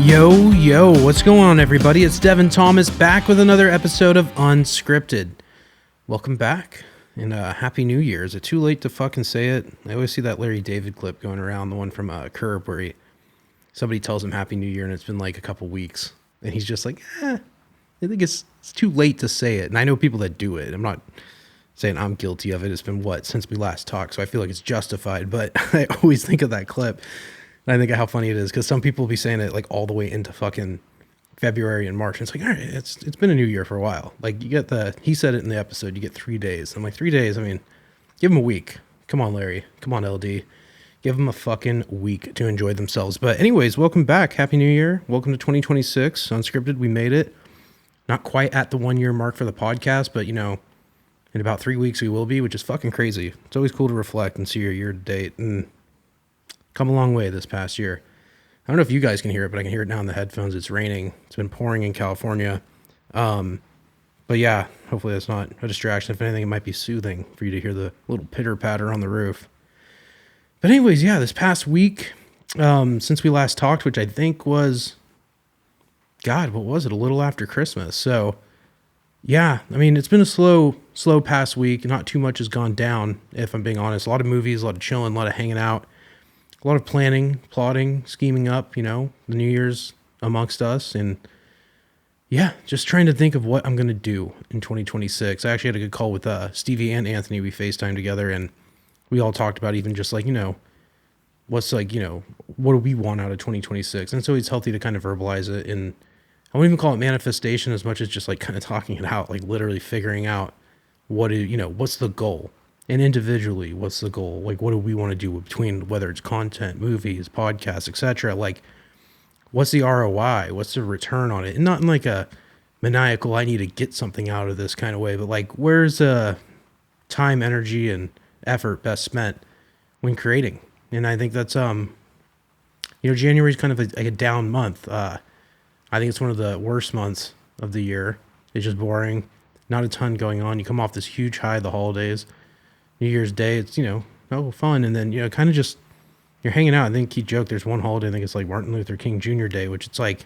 Yo, what's going on, everybody? It's Devin Thomas back with another episode of Unscripted. Welcome back, and Happy New Year. Is it too late to fucking say it? I always see that Larry David clip going around, the one from Curb, where somebody tells him Happy New Year, and it's been like a couple weeks, and he's just like, I think it's too late to say it. And I know people that do it. I'm not saying I'm guilty of it. It's been, since we last talked, so I feel like it's justified, but I always think of that clip. And I think of how funny it is, because some people will be saying it like all the way into fucking February and March. And it's like, all right, it's been a new year for a while. Like, you get he said it in the episode, you get 3 days. I'm like, 3 days? I mean, give them a week. Come on, Larry. Come on, LD. Give them a fucking week to enjoy themselves. But anyways, welcome back. Happy New Year. Welcome to 2026. Unscripted, we made it. Not quite at the 1 year mark for the podcast, but, in about 3 weeks we will be, which is fucking crazy. It's always cool to reflect and see your year to date. And come a long way this past year. I don't know if you guys can hear it, but I can hear it now in the headphones. It's raining. It's been pouring in California. But yeah, hopefully that's not a distraction. If anything, it might be soothing for you to hear the little pitter patter on the roof. But anyways, yeah, this past week, since we last talked, which I think was, what was it? A little after Christmas. So yeah, I mean, it's been a slow past week. Not too much has gone down, if I'm being honest. A lot of movies, a lot of chilling, a lot of hanging out. A lot of planning, plotting, scheming up, the New Year's amongst us. And yeah, just trying to think of what I'm going to do in 2026. I actually had a good call with Stevie and Anthony. We FaceTimed together and we all talked about even just like, what's like, what do we want out of 2026? And so it's healthy to kind of verbalize it. And I won't even call it manifestation as much as just like kind of talking it out, like literally figuring out what's the goal. And individually, what's the goal? Like, what do we want to do between whether it's content, movies, podcasts, etc.? Like, what's the ROI? What's the return on it? And not in like a maniacal, I need to get something out of this kind of way, but like, where's time, energy, and effort best spent when creating? And I think that's, January is kind of like a down month. I think it's one of the worst months of the year. It's just boring. Not a ton going on. You come off this huge high, the holidays. New Year's Day, it's, fun. And then, kind of just, you're hanging out. I think he joked there's one holiday, I think it's like Martin Luther King Jr. Day, which it's like,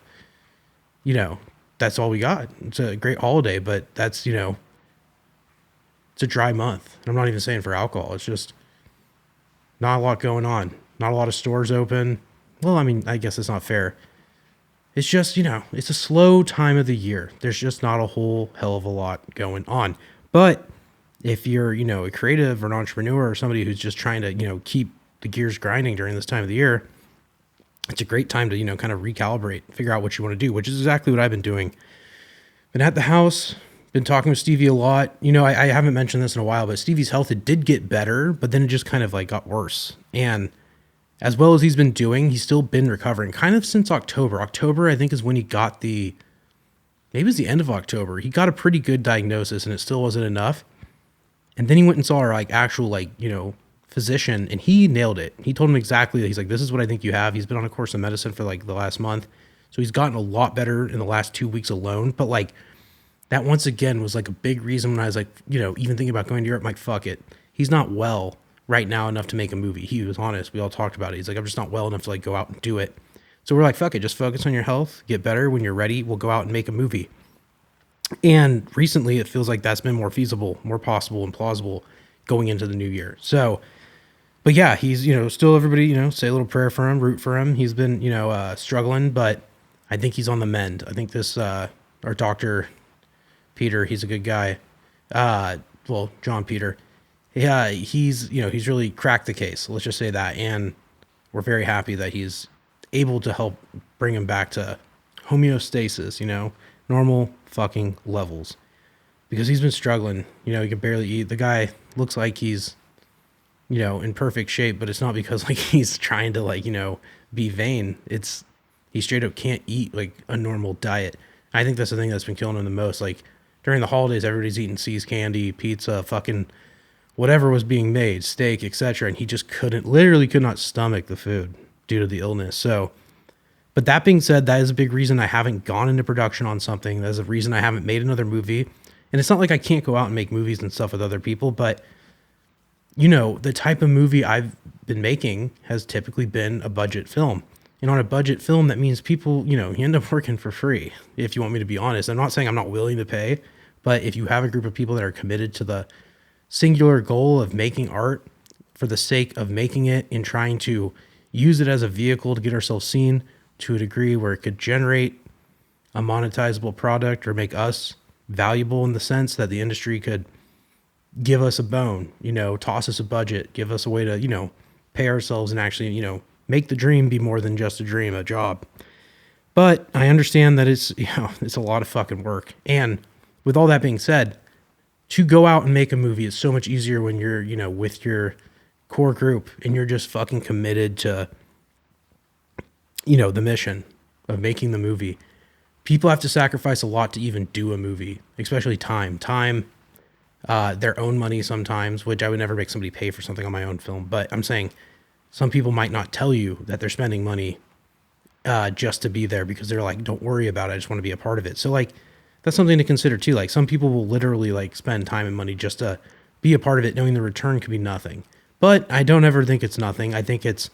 that's all we got. It's a great holiday, but that's, it's a dry month. I'm not even saying for alcohol. It's just not a lot going on. Not a lot of stores open. Well, I mean, I guess it's not fair. It's just, it's a slow time of the year. There's just not a whole hell of a lot going on. But if you're, a creative or an entrepreneur or somebody who's just trying to, keep the gears grinding during this time of the year, it's a great time to, kind of recalibrate, figure out what you want to do, which is exactly what I've been doing. Been at the house, been talking with Stevie a lot. I haven't mentioned this in a while, but Stevie's health, it did get better, but then it just kind of like got worse. And as well as he's been doing, he's still been recovering kind of since October. October, I think, is when he got maybe it was the end of October. He got a pretty good diagnosis and it still wasn't enough. And then he went and saw our actual physician, and he nailed it. He told him exactly that. He's like, this is what I think you have. He's been on a course of medicine for the last month. So he's gotten a lot better in the last 2 weeks alone. But that once again was a big reason when I was even thinking about going to Europe, I'm like, fuck it. He's not well right now enough to make a movie. He was honest. We all talked about it. He's like, I'm just not well enough to go out and do it. So we're like, fuck it. Just focus on your health, get better. When you're ready, we'll go out and make a movie. And recently it feels like that's been more feasible, more possible and plausible going into the new year. So, but yeah, he's, still everybody, say a little prayer for him, root for him. He's been, struggling, but I think he's on the mend. I think this, our doctor, Peter, he's a good guy. John Peter. Yeah, he's really cracked the case. Let's just say that. And we're very happy that he's able to help bring him back to homeostasis, normal fucking levels, because he's been struggling. He can barely eat. The guy looks like he's, in perfect shape, but it's not because he's trying to be vain. It's he straight up can't eat a normal diet. I think that's the thing that's been killing him the most. During the holidays, everybody's eating C's candy, pizza, fucking whatever was being made, steak, etc. And he just could not stomach the food due to the illness. So, but that being said, that is a big reason I haven't gone into production on something. That's a reason I haven't made another movie. And it's not like I can't go out and make movies and stuff with other people, but the type of movie I've been making has typically been a budget film. And on a budget film, that means people, you end up working for free, if you want me to be honest. I'm not saying I'm not willing to pay, but if you have a group of people that are committed to the singular goal of making art for the sake of making it and trying to use it as a vehicle to get ourselves seen to a degree where it could generate a monetizable product or make us valuable in the sense that the industry could give us a bone, toss us a budget, give us a way to, pay ourselves and actually, make the dream be more than just a dream, a job. But I understand that it's, it's a lot of fucking work. And with all that being said, to go out and make a movie is so much easier when you're, with your core group and you're just fucking committed to, the mission of making the movie. People have to sacrifice a lot to even do a movie, especially time, their own money sometimes, which I would never make somebody pay for something on my own film. But I'm saying some people might not tell you that they're spending money just to be there because they're like, don't worry about it. I just want to be a part of it. So like, that's something to consider too. Like some people will literally like spend time and money just to be a part of it, knowing the return could be nothing. But I don't ever think it's nothing. I think it's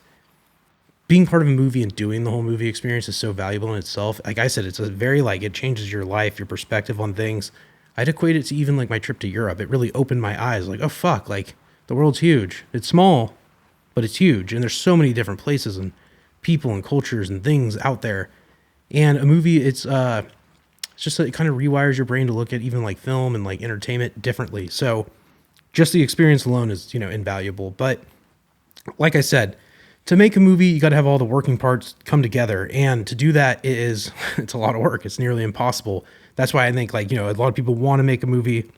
being part of a movie and doing the whole movie experience is so valuable in itself. Like I said, it's a very it changes your life, your perspective on things. I'd equate it to even like my trip to Europe. It really opened my eyes. Like, oh fuck, like the world's huge. It's small, but it's huge. And there's so many different places and people and cultures and things out there. And a movie, it's just it kind of rewires your brain to look at even like film and like entertainment differently. So just the experience alone is, invaluable. But like I said, to make a movie, you got to have all the working parts come together. And to do that it's a lot of work. It's nearly impossible. That's why I think a lot of people want to make a movie.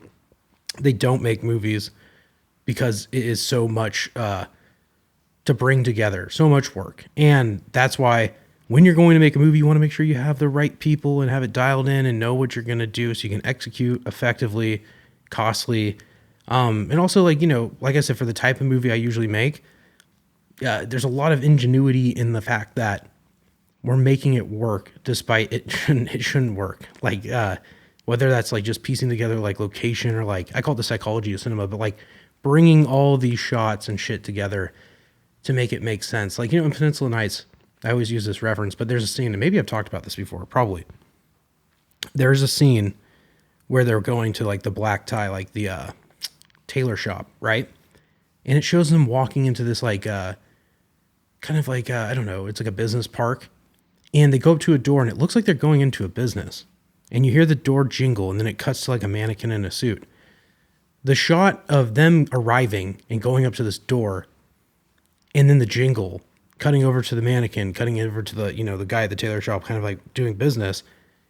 They don't make movies because it is so much to bring together, so much work. And that's why when you're going to make a movie, you want to make sure you have the right people and have it dialed in and know what you're going to do so you can execute effectively, costly. And also like I said, for the type of movie I usually make, there's a lot of ingenuity in the fact that we're making it work despite it shouldn't work. Like, whether that's like just piecing together like location or like, I call it the psychology of cinema, but like bringing all these shots and shit together to make it make sense. Like, in Peninsula Nights, I always use this reference, but there's a scene, and maybe I've talked about this before, probably. There's a scene where they're going to like the black tie, like the tailor shop, right? And it shows them walking into this like, kind of like, I don't know, it's like a business park. And they go up to a door and it looks like they're going into a business. And you hear the door jingle and then it cuts to like a mannequin in a suit. The shot of them arriving and going up to this door and then the jingle cutting over to the mannequin, cutting over to the, the guy at the tailor shop kind of like doing business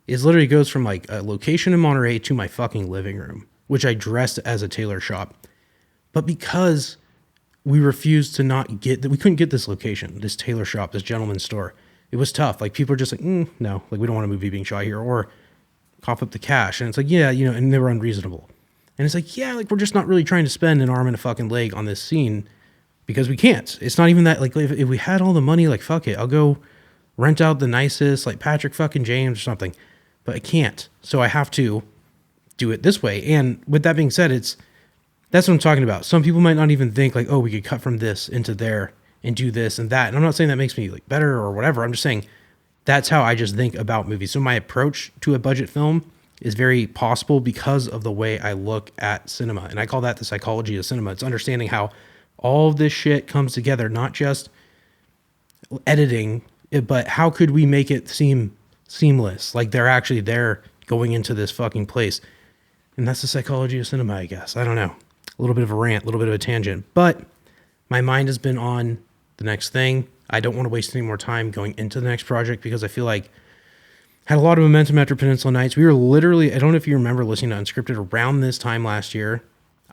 is literally goes from like a location in Monterey to my fucking living room, which I dressed as a tailor shop. But because we refused to not get that, we couldn't get this location, this tailor shop, this gentleman's store. It was tough. Like people are just like, no, like we don't want a movie being shot here, or cough up the cash. And it's like, yeah, and they were unreasonable. And it's like, yeah, like we're just not really trying to spend an arm and a fucking leg on this scene because we can't. It's not even that, like if we had all the money, like fuck it, I'll go rent out the nicest, like Patrick fucking James or something, but I can't. So I have to do it this way. And with that being said, that's what I'm talking about. Some people might not even think like, oh, we could cut from this into there and do this and that. And I'm not saying that makes me like better or whatever. I'm just saying that's how I just think about movies. So my approach to a budget film is very possible because of the way I look at cinema. And I call that the psychology of cinema. It's understanding how all of this shit comes together, not just editing, but how could we make it seem seamless? Like they're actually there going into this fucking place. And that's the psychology of cinema, I guess. I don't know. A little bit of a rant, a little bit of a tangent, but my mind has been on the next thing. I don't want to waste any more time going into the next project because I feel like I had a lot of momentum after Peninsula Nights. We were literally, I don't know if you remember listening to Unscripted around this time last year.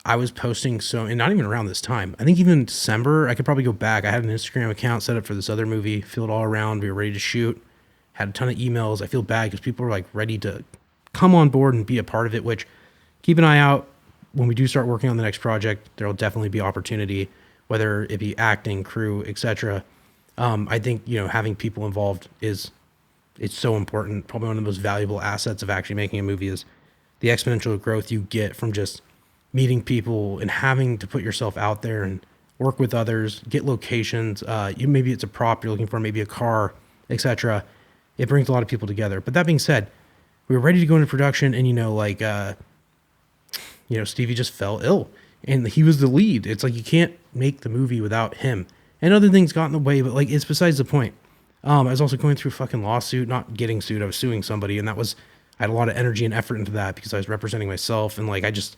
I was posting and not even around this time. I think even in December, I could probably go back. I had an Instagram account set up for this other movie, filled all around. We were ready to shoot, had a ton of emails. I feel bad because people were like ready to come on board and be a part of it, which keep an eye out. When we do start working on the next project, there'll definitely be opportunity, whether it be acting, crew, etc. I think, having people involved it's so important. Probably one of the most valuable assets of actually making a movie is the exponential growth you get from just meeting people and having to put yourself out there and work with others, get locations. Maybe it's a prop you're looking for, maybe a car, etc. It brings a lot of people together. But that being said, we were ready to go into production, and Stevie just fell ill, and he was the lead. It's like you can't make the movie without him, and other things got in the way. But like, it's besides the point. I was also going through a fucking lawsuit, not getting sued. I was suing somebody, and I had a lot of energy and effort into that because I was representing myself, and like it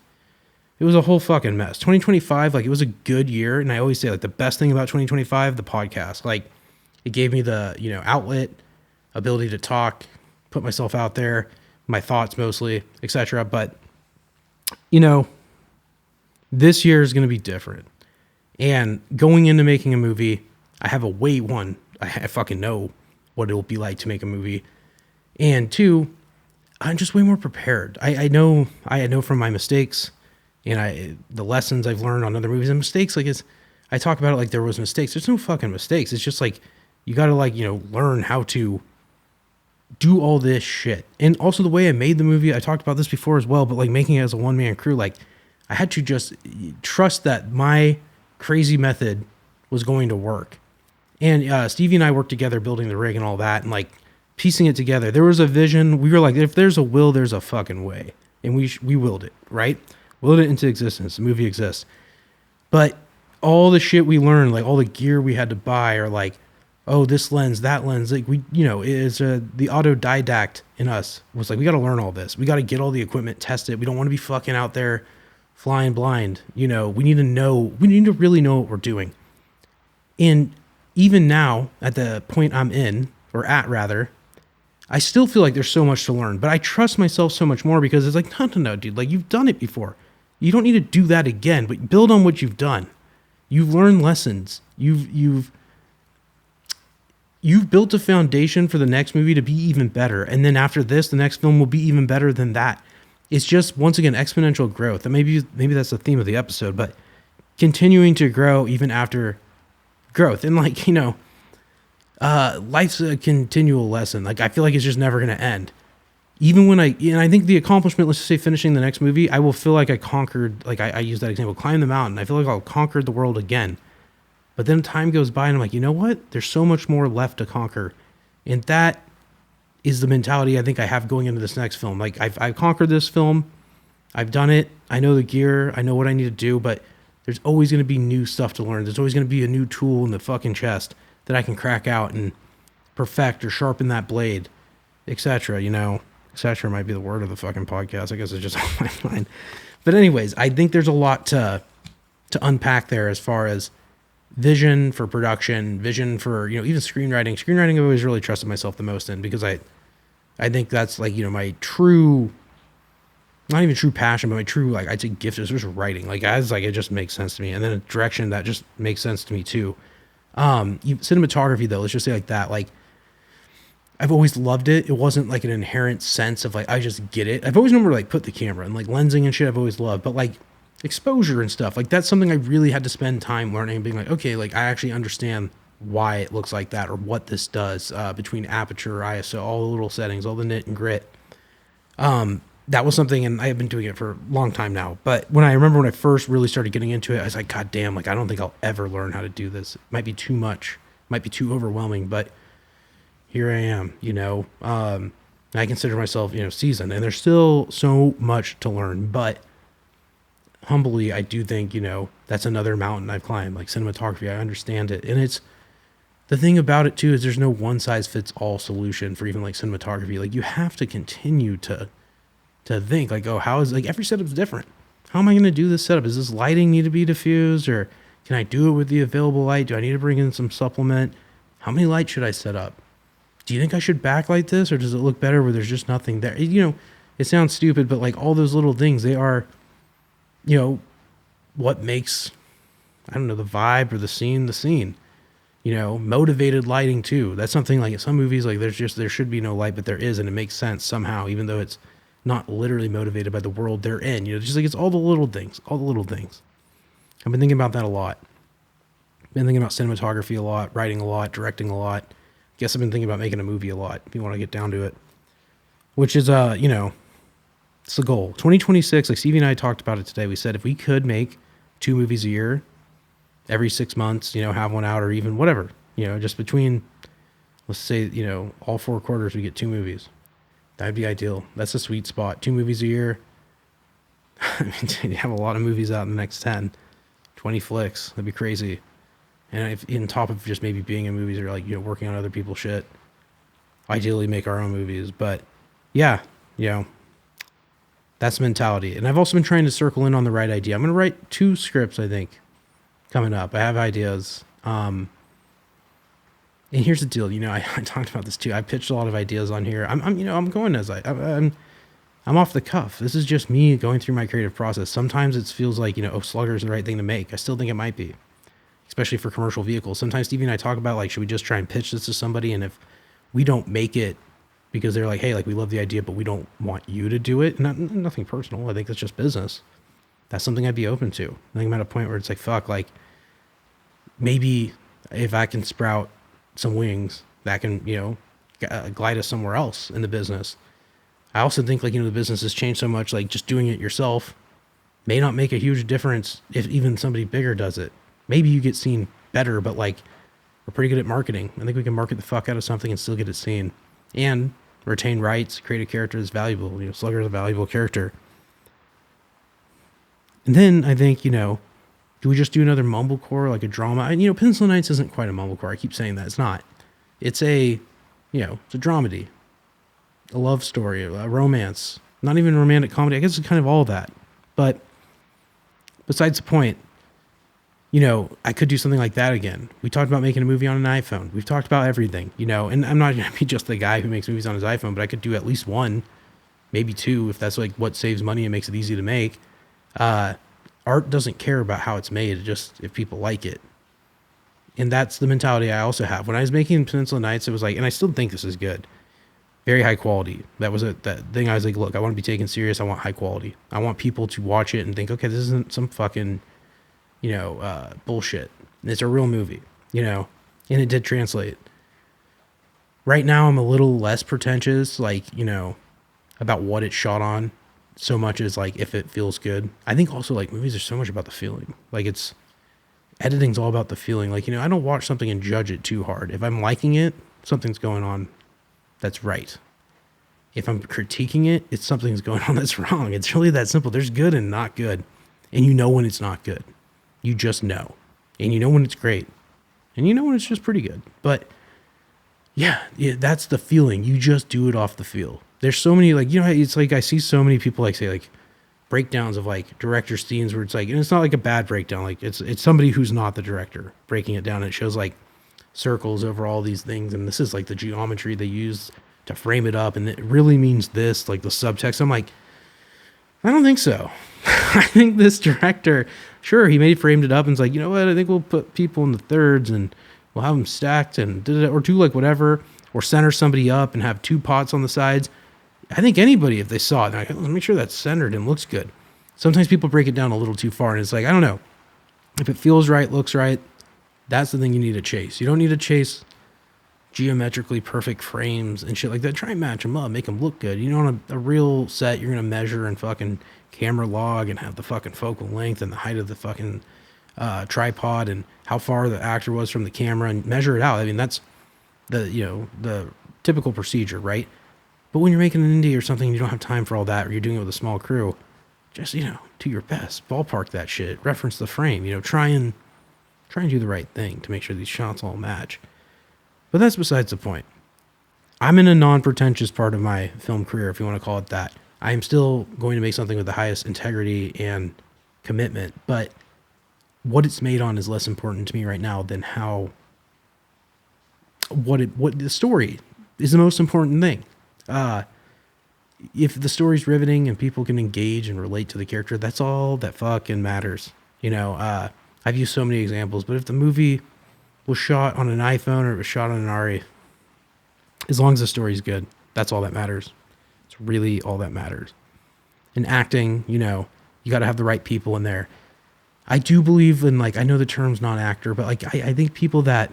was a whole fucking mess. 2025, like, it was a good year, and I always say, like, the best thing about 2025, the podcast, like, it gave me the outlet, ability to talk, put myself out there, my thoughts mostly, etc. But this year is going to be different, and going into making a movie, I have I fucking know what it will be like to make a movie, and two, I'm just way more prepared. I know from my mistakes and the lessons I've learned on other movies, and mistakes, like, I talk about it like there was mistakes. There's no fucking mistakes. It's just like you got to learn how to do all this shit. And also the way I made the movie, I talked about this before as well, but like making it as a one-man crew, like I had to just trust that my crazy method was going to work. And Stevie and I worked together building the rig and all that, and like piecing it together. There was a vision. We were like, if there's a will, there's a fucking way. And we willed it, right? Willed it into existence. The movie exists. But all the shit we learned, like all the gear we had to buy, or like, oh, this lens, that lens, like the autodidact in us was like, we got to learn all this. We got to get all the equipment tested. We don't want to be fucking out there flying blind. We need to really know what we're doing. And even now, at the point I'm in, or at rather, I still feel like there's so much to learn, but I trust myself so much more because it's like, no, dude, like you've done it before. You don't need to do that again, but build on what you've done. You've learned lessons. You've built a foundation for the next movie to be even better. And then after this, the next film will be even better than that. It's just, once again, exponential growth. And maybe that's the theme of the episode, but continuing to grow even after growth. And like, life's a continual lesson. Like, I feel like it's just never going to end. Even when I think the accomplishment, let's just say finishing the next movie, I will feel like I conquered, like I use that example, climb the mountain. I feel like I'll conquer the world again. But then time goes by and I'm like, you know what? There's so much more left to conquer. And that is the mentality I think I have going into this next film. Like, I've conquered this film. I've done it. I know the gear. I know what I need to do, but there's always going to be new stuff to learn. There's always going to be a new tool in the fucking chest that I can crack out and perfect or sharpen that blade, etc. Etc. might be the word of the fucking podcast. I guess it's just on my mind. But anyways, I think there's a lot to unpack there as far as vision for production, vision for, even screenwriting. Screenwriting, I've always really trusted myself the most in, because I think that's like, my true, not even true passion, but my true, like, I'd say gift is just writing. Like, it just makes sense to me. And then a direction that just makes sense to me too. Cinematography though, let's just say like that. Like, I've always loved it. It wasn't like an inherent sense of like, I just get it. I've always known where to like put the camera, and like lensing and shit I've always loved, but like exposure and stuff, like that's something I really had to spend time learning and being like, okay, like I actually understand why it looks like that, or what this does between aperture, ISO, all the little settings, all the nit and grit. That was something, and I have been doing it for a long time now. But when I first really started getting into it, I was like, God damn, like I don't think I'll ever learn how to do this. It might be too much, might be too overwhelming, but here I am, I consider myself, seasoned, and there's still so much to learn, but humbly, I do think, that's another mountain I've climbed, like cinematography. I understand it. And it's the thing about it too, is there's no one size fits all solution for even like cinematography. Like, you have to continue to think like, oh, how is, like, every setup's different. How am I going to do this setup? Does this lighting need to be diffused, or can I do it with the available light? Do I need to bring in some supplement? How many lights should I set up? Do you think I should backlight this, or does it look better where there's just nothing there? It sounds stupid, but like all those little things, they are, what makes, I don't know, the vibe or the scene. Motivated lighting too. That's something like in some movies, like there should be no light, but there is, and it makes sense somehow, even though it's not literally motivated by the world they're in. Just like it's all the little things. I've been thinking about that a lot. Been thinking about cinematography a lot, writing a lot, directing a lot. Guess I've been thinking about making a movie a lot, if you want to get down to it. Which is, it's the goal. 2026, like Stevie and I talked about it today. We said if we could make 2 movies a year, every 6 months, have one out, or even whatever, just between Let's say, all 4 quarters we get 2 movies. That'd be ideal. That's a sweet spot. 2 movies a year. I mean, you have a lot of movies out in the next 10, 20 flicks. That'd be crazy. And if in top of just maybe being in movies or working on other people's shit, ideally make our own movies. But yeah, that's the mentality. And I've also been trying to circle in on the right idea. I'm going to write 2 scripts, I think, coming up. I have ideas. And here's the deal. I talked about this too. I pitched a lot of ideas on here. I'm going as I'm off the cuff. This is just me going through my creative process. Sometimes it feels like, Slugger is the right thing to make. I still think it might be, especially for commercial vehicles. Sometimes Stevie and I talk about should we just try and pitch this to somebody? And if we don't make it because they're like, hey, we love the idea, but we don't want you to do it. Nothing personal. I think it's just business. That's something I'd be open to. I think I'm at a point where it's fuck, maybe if I can sprout some wings that can, glide us somewhere else in the business. I also think the business has changed so much, just doing it yourself may not make a huge difference if even somebody bigger does it. Maybe you get seen better, but we're pretty good at marketing. I think we can market the fuck out of something and still get it seen and retain rights, create a character that's valuable. Slugger's a valuable character. And then I think, do we just do another mumblecore, a drama? And, Peninsula Nights isn't quite a mumblecore. I keep saying that. It's not. It's it's a dramedy, a love story, a romance, not even a romantic comedy. I guess it's kind of all that. But besides the point, I could do something like that again. We talked about making a movie on an iPhone. We've talked about everything, and I'm not going to be just the guy who makes movies on his iPhone, but I could do at least 1, maybe 2, if that's what saves money and makes it easy to make. Art doesn't care about how it's made, just if people like it. And that's the mentality I also have. When I was making Peninsula Nights, it was and I still think this is good. Very high quality. That was that thing I was look, I want to be taken serious. I want high quality. I want people to watch it and think, okay, this isn't some fucking, bullshit. It's a real movie, and it did translate. Right now, I'm a little less pretentious, about what it's shot on, so much as if it feels good. I think also movies are so much about the feeling. Editing's all about the feeling. I don't watch something and judge it too hard. If I'm liking it, something's going on that's right. If I'm critiquing it, it's something's going on that's wrong. It's really that simple. There's good and not good. And when it's not good. You just know. And when it's great. And when it's just pretty good. But yeah, that's the feeling. You just do it off the feel. There's so many it's I see so many people say breakdowns of director scenes where it's and it's not a bad breakdown. It's somebody who's not the director breaking it down. And it shows circles over all these things, and this is the geometry they use to frame it up, and it really means this, the subtext. I'm I don't think so. I think this director, sure, he framed it up and it's what, I think we'll put people in the thirds and we'll have them stacked and or do whatever, or center somebody up and have 2 pots on the sides. I think anybody, if they saw it, let's make sure that's centered and looks good. Sometimes people break it down a little too far, and it's I don't know. If it feels right, looks right, that's the thing you need to chase. You don't need to chase geometrically perfect frames and shit like that. Try and match them up, make them look good. On a real set, you're going to measure and fucking camera log and have the fucking focal length and the height of the fucking tripod and how far the actor was from the camera and measure it out. I mean, that's the typical procedure, right? But when you're making an indie or something, you don't have time for all that, or you're doing it with a small crew, just, do your best. Ballpark that shit. Reference the frame. Try and do the right thing to make sure these shots all match. But that's besides the point. I'm in a non-pretentious part of my film career, if you want to call it that. I am still going to make something with the highest integrity and commitment, but what it's made on is less important to me right now than what the story is the most important thing. If the story's riveting and people can engage and relate to the character, that's all that fucking matters. I've used so many examples, but if the movie was shot on an iPhone or it was shot on an RE, as long as the story's good, that's all that matters. It's really all that matters. And acting, you got to have the right people in there. I do believe in I know the term's not actor, but I think people that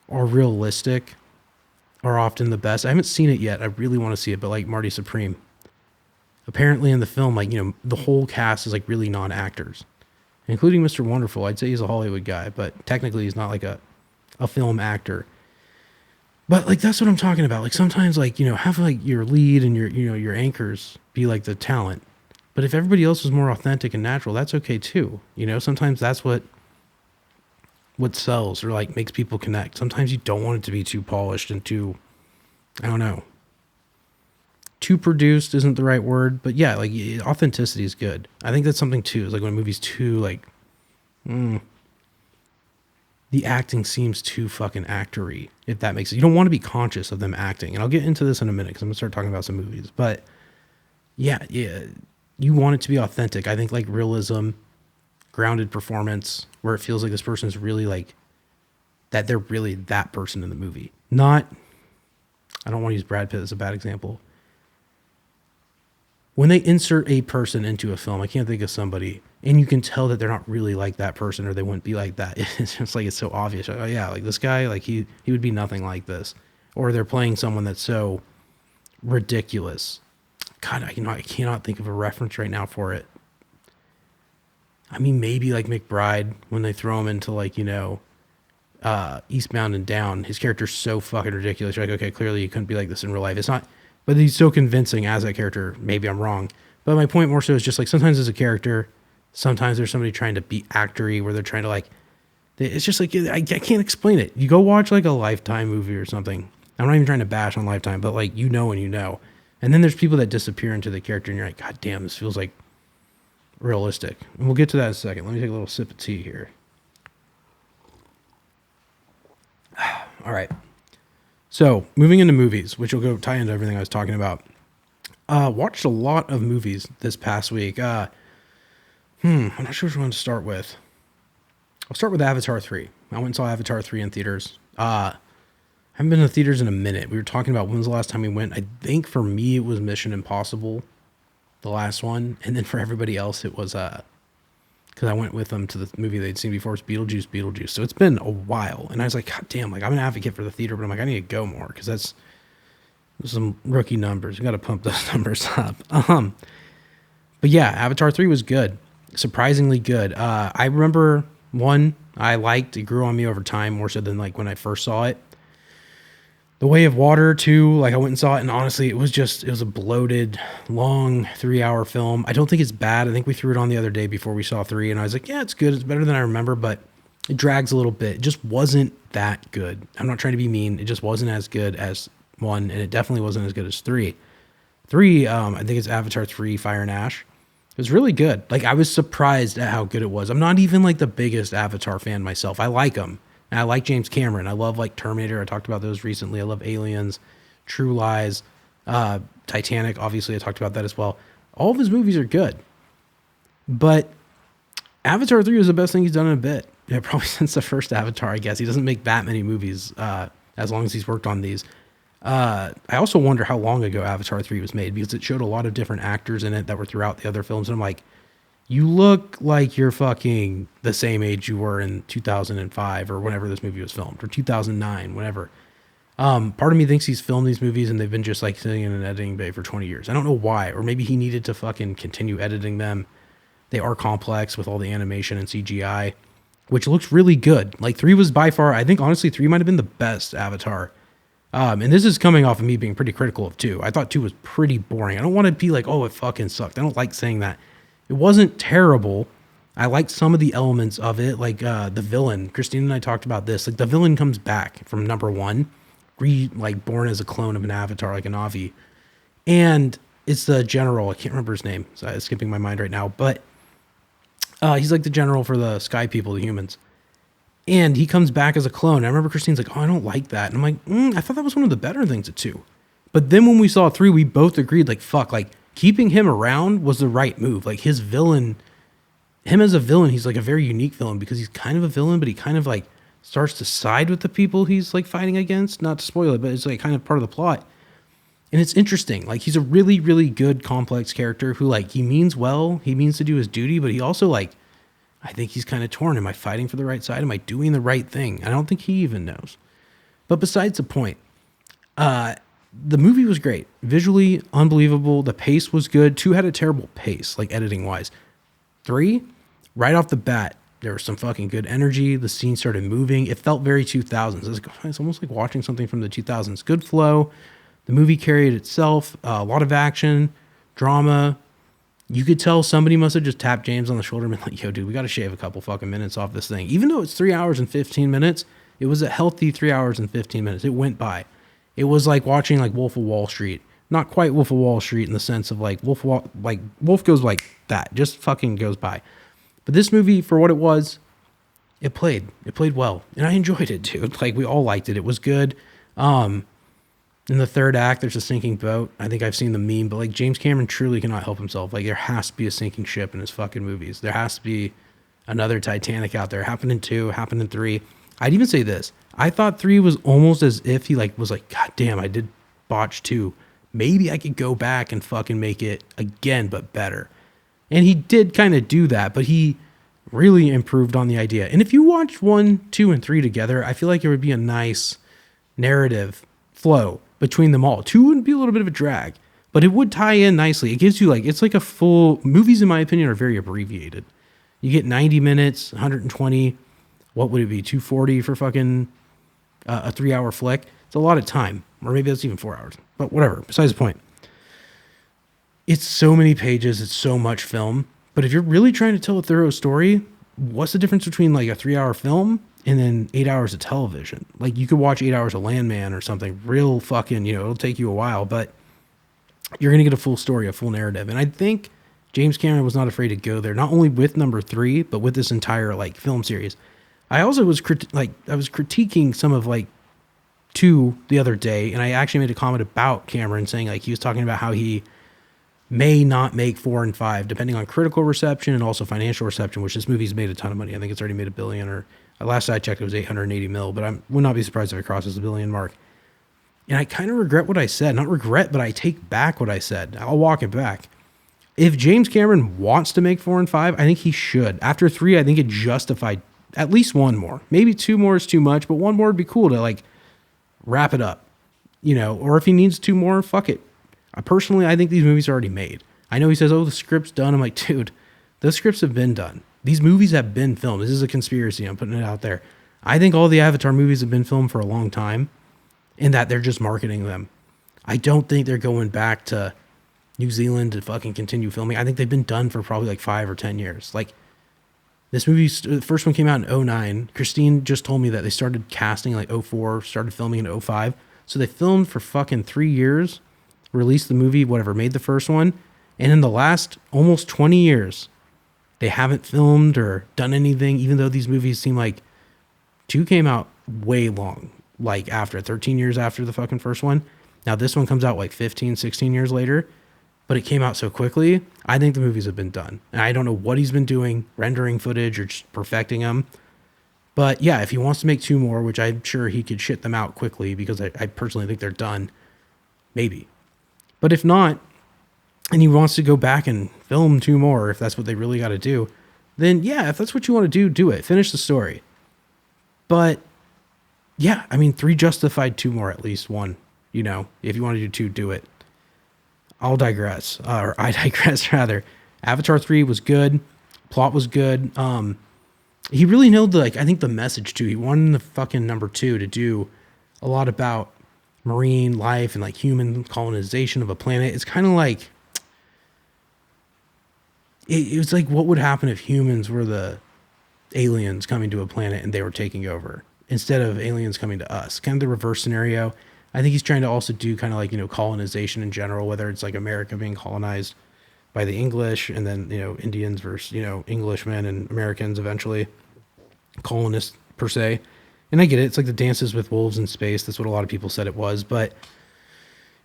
are realistic are often the best. I haven't seen it yet. I really want to see it, but Marty Supreme. Apparently in the film, the whole cast is really non-actors, including Mr. Wonderful. I'd say he's a Hollywood guy, but technically he's not a film actor. But like that's what I'm talking about. Like sometimes like, have like your lead and your your anchors be like the talent. But if everybody else is more authentic and natural, that's okay too. Sometimes that's what sells or like makes people connect. Sometimes you don't want it to be too polished and too, I don't know. Too produced isn't the right word, but yeah, like authenticity is good. I think that's something too. Is like when a movie's too like the acting seems too fucking actory, if that makes sense. You don't want to be conscious of them acting. And I'll get into this in a minute because I'm going to start talking about some movies. But yeah, you want it to be authentic. I think like realism, grounded performance, where it feels like this person is really like, that they're really that person in the movie. Not, I don't want to use Brad Pitt as a bad example. When they insert a person into a film, I can't think of somebody, and you can tell that they're not really like that person or they wouldn't be like that. It's just like, it's so obvious. Oh yeah, like this guy, like he would be nothing like this. Or they're playing someone that's so ridiculous. God, I cannot think of a reference right now for it. I mean, maybe like McBride, when they throw him into like, Eastbound and Down, his character's so fucking ridiculous. You're like, okay, clearly he couldn't be like this in real life. It's not, but he's so convincing as that character. Maybe I'm wrong. But my point more so is just like sometimes as a character, sometimes there's somebody trying to be actory where they're trying to like, it's just like, I can't explain it. You go watch like a Lifetime movie or something. I'm not even trying to bash on Lifetime, but like, and you know. And then there's people that disappear into the character and you're like, God damn, this feels like realistic. And we'll get to that in a second. Let me take a little sip of tea here. All right. So moving into movies, which will go tie into everything I was talking about. Watched a lot of movies this past week. I'm not sure which one to start with. I'll start with Avatar 3. I went and saw Avatar 3 in theaters. I haven't been to theaters in a minute. We were talking about when was the last time we went. I think for me it was Mission Impossible, the last one. And then for everybody else it was, because I went with them to the movie they'd seen before. It's Beetlejuice. So it's been a while. And I was like, God damn, like I'm an advocate for the theater, but I'm like, I need to go more because that's some rookie numbers. You got to pump those numbers up. But yeah, Avatar 3 was good. Surprisingly good. I remember one I liked. It grew on me over time more so than like when I first saw it. The Way of Water too, like I went and saw it, and honestly, it was a bloated, long 3-hour film. I don't think it's bad. I think we threw it on the other day before we saw 3, and I was like, yeah, it's good. It's better than I remember, but it drags a little bit. It just wasn't that good. I'm not trying to be mean. It just wasn't as good as 1, and it definitely wasn't as good as 3. 3, I think it's Avatar 3, Fire and Ash. It was really good. Like, I was surprised at how good it was. I'm not even like the biggest Avatar fan myself. I like them. And I like James Cameron. I love like Terminator. I talked about those recently. I love Aliens, True Lies, Titanic. Obviously, I talked about that as well. All of his movies are good. But Avatar 3 was the best thing he's done in a bit. Yeah, probably since the first Avatar, I guess. He doesn't make that many movies as long as he's worked on these. I also wonder how long ago Avatar 3 was made because it showed a lot of different actors in it that were throughout the other films. And I'm like, you look like you're fucking the same age you were in 2005 or whenever this movie was filmed, or 2009, whatever. Part of me thinks he's filmed these movies and they've been just like sitting in an editing bay for 20 years. I don't know why, or maybe he needed to fucking continue editing them. They are complex with all the animation and CGI, which looks really good. Like 3 was by far, I think honestly 3 might have been the best Avatar. And this is coming off of me being pretty critical of 2. I thought 2 was pretty boring. I don't want to be like, oh, it fucking sucked. I don't like saying that. It wasn't terrible. I liked some of the elements of it, like the villain. Christine and I talked about this. Like the villain comes back from number 1, born as a clone of an avatar, like an Avi. And it's the general. I can't remember his name. So it's skipping my mind right now. But he's like the general for the sky people, the humans. And he comes back as a clone. I remember Christine's like, oh, I don't like that. And I'm like, I thought that was one of the better things at 2. But then when we saw 3, we both agreed, like, fuck, like, keeping him around was the right move. Like, his villain, him as a villain, he's like a very unique villain because he's kind of a villain, but he kind of like starts to side with the people he's like fighting against. Not to spoil it, but it's like kind of part of the plot. And it's interesting. Like, he's a really, really good, complex character who, like, he means well. He means to do his duty, but he also, like, I think he's kind of torn. Am I fighting for the right side? Am I doing the right thing? I don't think he even knows. But besides the point, the movie was great. Visually, unbelievable. The pace was good. 2 had a terrible pace, like editing-wise. 3, right off the bat, There was some fucking good energy. The scene started moving. It felt very 2000s. It's almost like watching something from the 2000s. Good flow. The movie carried itself. A lot of action, drama. You could tell somebody must have just tapped James on the shoulder and been like, yo, dude, we got to shave a couple fucking minutes off this thing. Even though it's 3 hours and 15 minutes, it was a healthy 3 hours and 15 minutes. It went by. It was like watching like Wolf of Wall Street. Not quite Wolf of Wall Street in the sense of like Wolf goes like that, just fucking goes by. But this movie, for what it was, it played well, and I enjoyed it, dude. Like we all liked it. It was good. In the third act, there's a sinking boat. I think I've seen the meme, but like James Cameron truly cannot help himself. Like there has to be a sinking ship in his fucking movies. There has to be another Titanic out there. Happened in 2, happened in 3. I'd even say this. I thought 3 was almost as if he like was like, God damn, I did botch 2. Maybe I could go back and fucking make it again, but better. And he did kind of do that, but he really improved on the idea. And if you watch 1, 2, and 3 together, I feel like it would be a nice narrative flow between them all. 2 would be a little bit of a drag, but it would tie in nicely. It gives you like, it's like a full, movies in my opinion are very abbreviated. You get 90 minutes, 120, what would it be, 240 for fucking a 3-hour flick? It's a lot of time, or maybe that's even 4 hours, but whatever, besides the point. It's so many pages, it's so much film, but if you're really trying to tell a thorough story, what's the difference between like a 3-hour film and then 8 hours of television? Like you could watch 8 hours of Landman or something real fucking, it'll take you a while, but you're going to get a full story, a full narrative. And I think James Cameron was not afraid to go there, not only with number 3, but with this entire like film series. I also was critiquing some of like 2 the other day, and I actually made a comment about Cameron saying like he was talking about how he may not make 4 and 5 depending on critical reception and also financial reception, which this movie's made a ton of money. I think it's already made $1 billion, or last I checked it was 880 mil, but I would not be surprised if it crosses the $1 billion mark. And I kind of regret what I said. Not regret, but I take back what I said. I'll walk it back. If James Cameron wants to make 4 and 5, I think he should. After 3, I think it justified at least 1 more. Maybe 2 more is too much, but 1 more would be cool to like wrap it up, or if he needs 2 more, fuck it. Personally, I think these movies are already made. I know he says, oh, the script's done. I'm like, dude, those scripts have been done. These movies have been filmed. This is a conspiracy. I'm putting it out there. I think all the Avatar movies have been filmed for a long time, and that they're just marketing them. I don't think they're going back to New Zealand to fucking continue filming. I think they've been done for probably like 5 or 10 years. Like this movie, the first one came out in 2009. Christine just told me that they started casting like 2004, started filming in 2005. So they filmed for fucking 3 years, released the movie, whatever, made the first one. And in the last almost 20 years, they haven't filmed or done anything, even though these movies seem like 2 came out way long, like after 13 years after the fucking first one. Now this one comes out like 15, 16 years later, but it came out so quickly. I think the movies have been done. And I don't know what he's been doing, rendering footage or just perfecting them. But yeah, if he wants to make 2 more, which I'm sure he could shit them out quickly because I personally think they're done, maybe. But if not, and he wants to go back and film 2 more, if that's what they really got to do, then yeah, if that's what you want to do, do it. Finish the story. But yeah, I mean, 3 justified 2 more, at least 1, if you want to do 2, do it. I digress rather. Avatar 3 was good. Plot was good. He really nailed I think the message too. He wanted the fucking number 2 to do a lot about marine life and like human colonization of a planet. It's kind of like, it was like, what would happen if humans were the aliens coming to a planet and they were taking over instead of aliens coming to us? Kind of the reverse scenario. I think he's trying to also do kind of like, colonization in general, whether it's like America being colonized by the English and then, Indians versus, Englishmen and Americans eventually, colonists per se. And I get it. It's like the Dances with Wolves in space. That's what a lot of people said it was, and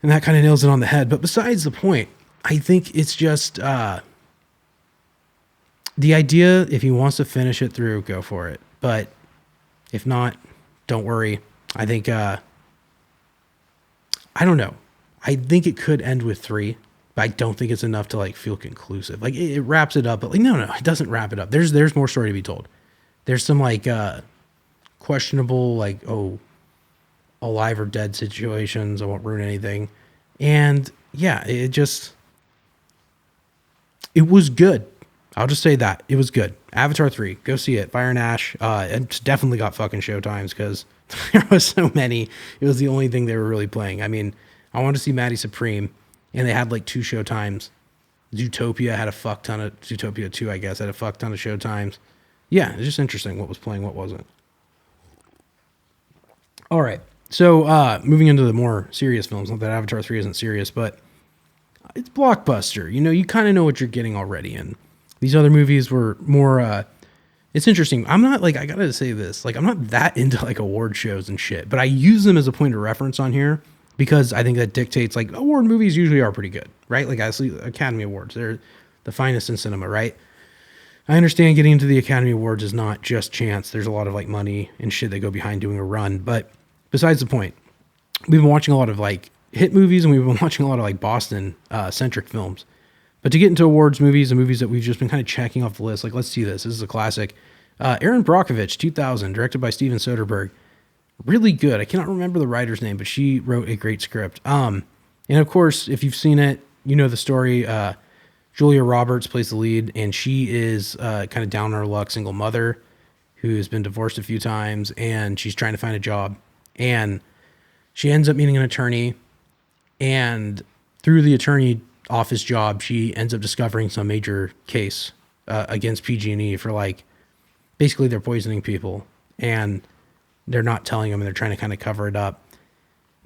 that kind of nails it on the head. But besides the point, I think it's just, the idea, if he wants to finish it through, go for it. But if not, don't worry. I think, I don't know. I think it could end with 3, but I don't think it's enough to like feel conclusive. Like it wraps it up, but like, no, it doesn't wrap it up. There's more story to be told. There's some like, questionable, like, alive or dead situations. I won't ruin anything. And yeah, it was good. I'll just say that it was good. Avatar 3, go see it. Fire and Ash. It's definitely got fucking showtimes because there was so many. It was the only thing they were really playing. I mean, I wanted to see Maddie Supreme, and they had like 2 showtimes. Zootopia had a fuck ton of Zootopia 2, I guess, had a fuck ton of showtimes. Yeah, it's just interesting what was playing, what wasn't. All right. So moving into the more serious films, not that Avatar 3 isn't serious, but it's blockbuster. You know, you kind of know what you're getting already. And these other movies were more, it's interesting. I'm not like, I gotta say this, like, I'm not that into like award shows and shit, but I use them as a point of reference on here because I think that dictates, like, award movies usually are pretty good, right? Like, obviously, Academy Awards, they're the finest in cinema, right? I understand getting into the Academy Awards is not just chance. There's a lot of like money and shit that go behind doing a run. But besides the point, we've been watching a lot of like hit movies and we've been watching a lot of like Boston centric films. But to get into awards movies and movies that we've just been kind of checking off the list, like let's see this. This is a classic. Erin Brockovich, 2000, directed by Steven Soderbergh. Really good. I cannot remember the writer's name, but she wrote a great script. And of course, if you've seen it, you know the story. Julia Roberts plays the lead, and she is kind of down on her luck single mother who's been divorced a few times, and she's trying to find a job. And she ends up meeting an attorney, and through the attorney office job, she ends up discovering some major case against PG&E for like basically they're poisoning people, and they're not telling them, and they're trying to kind of cover it up.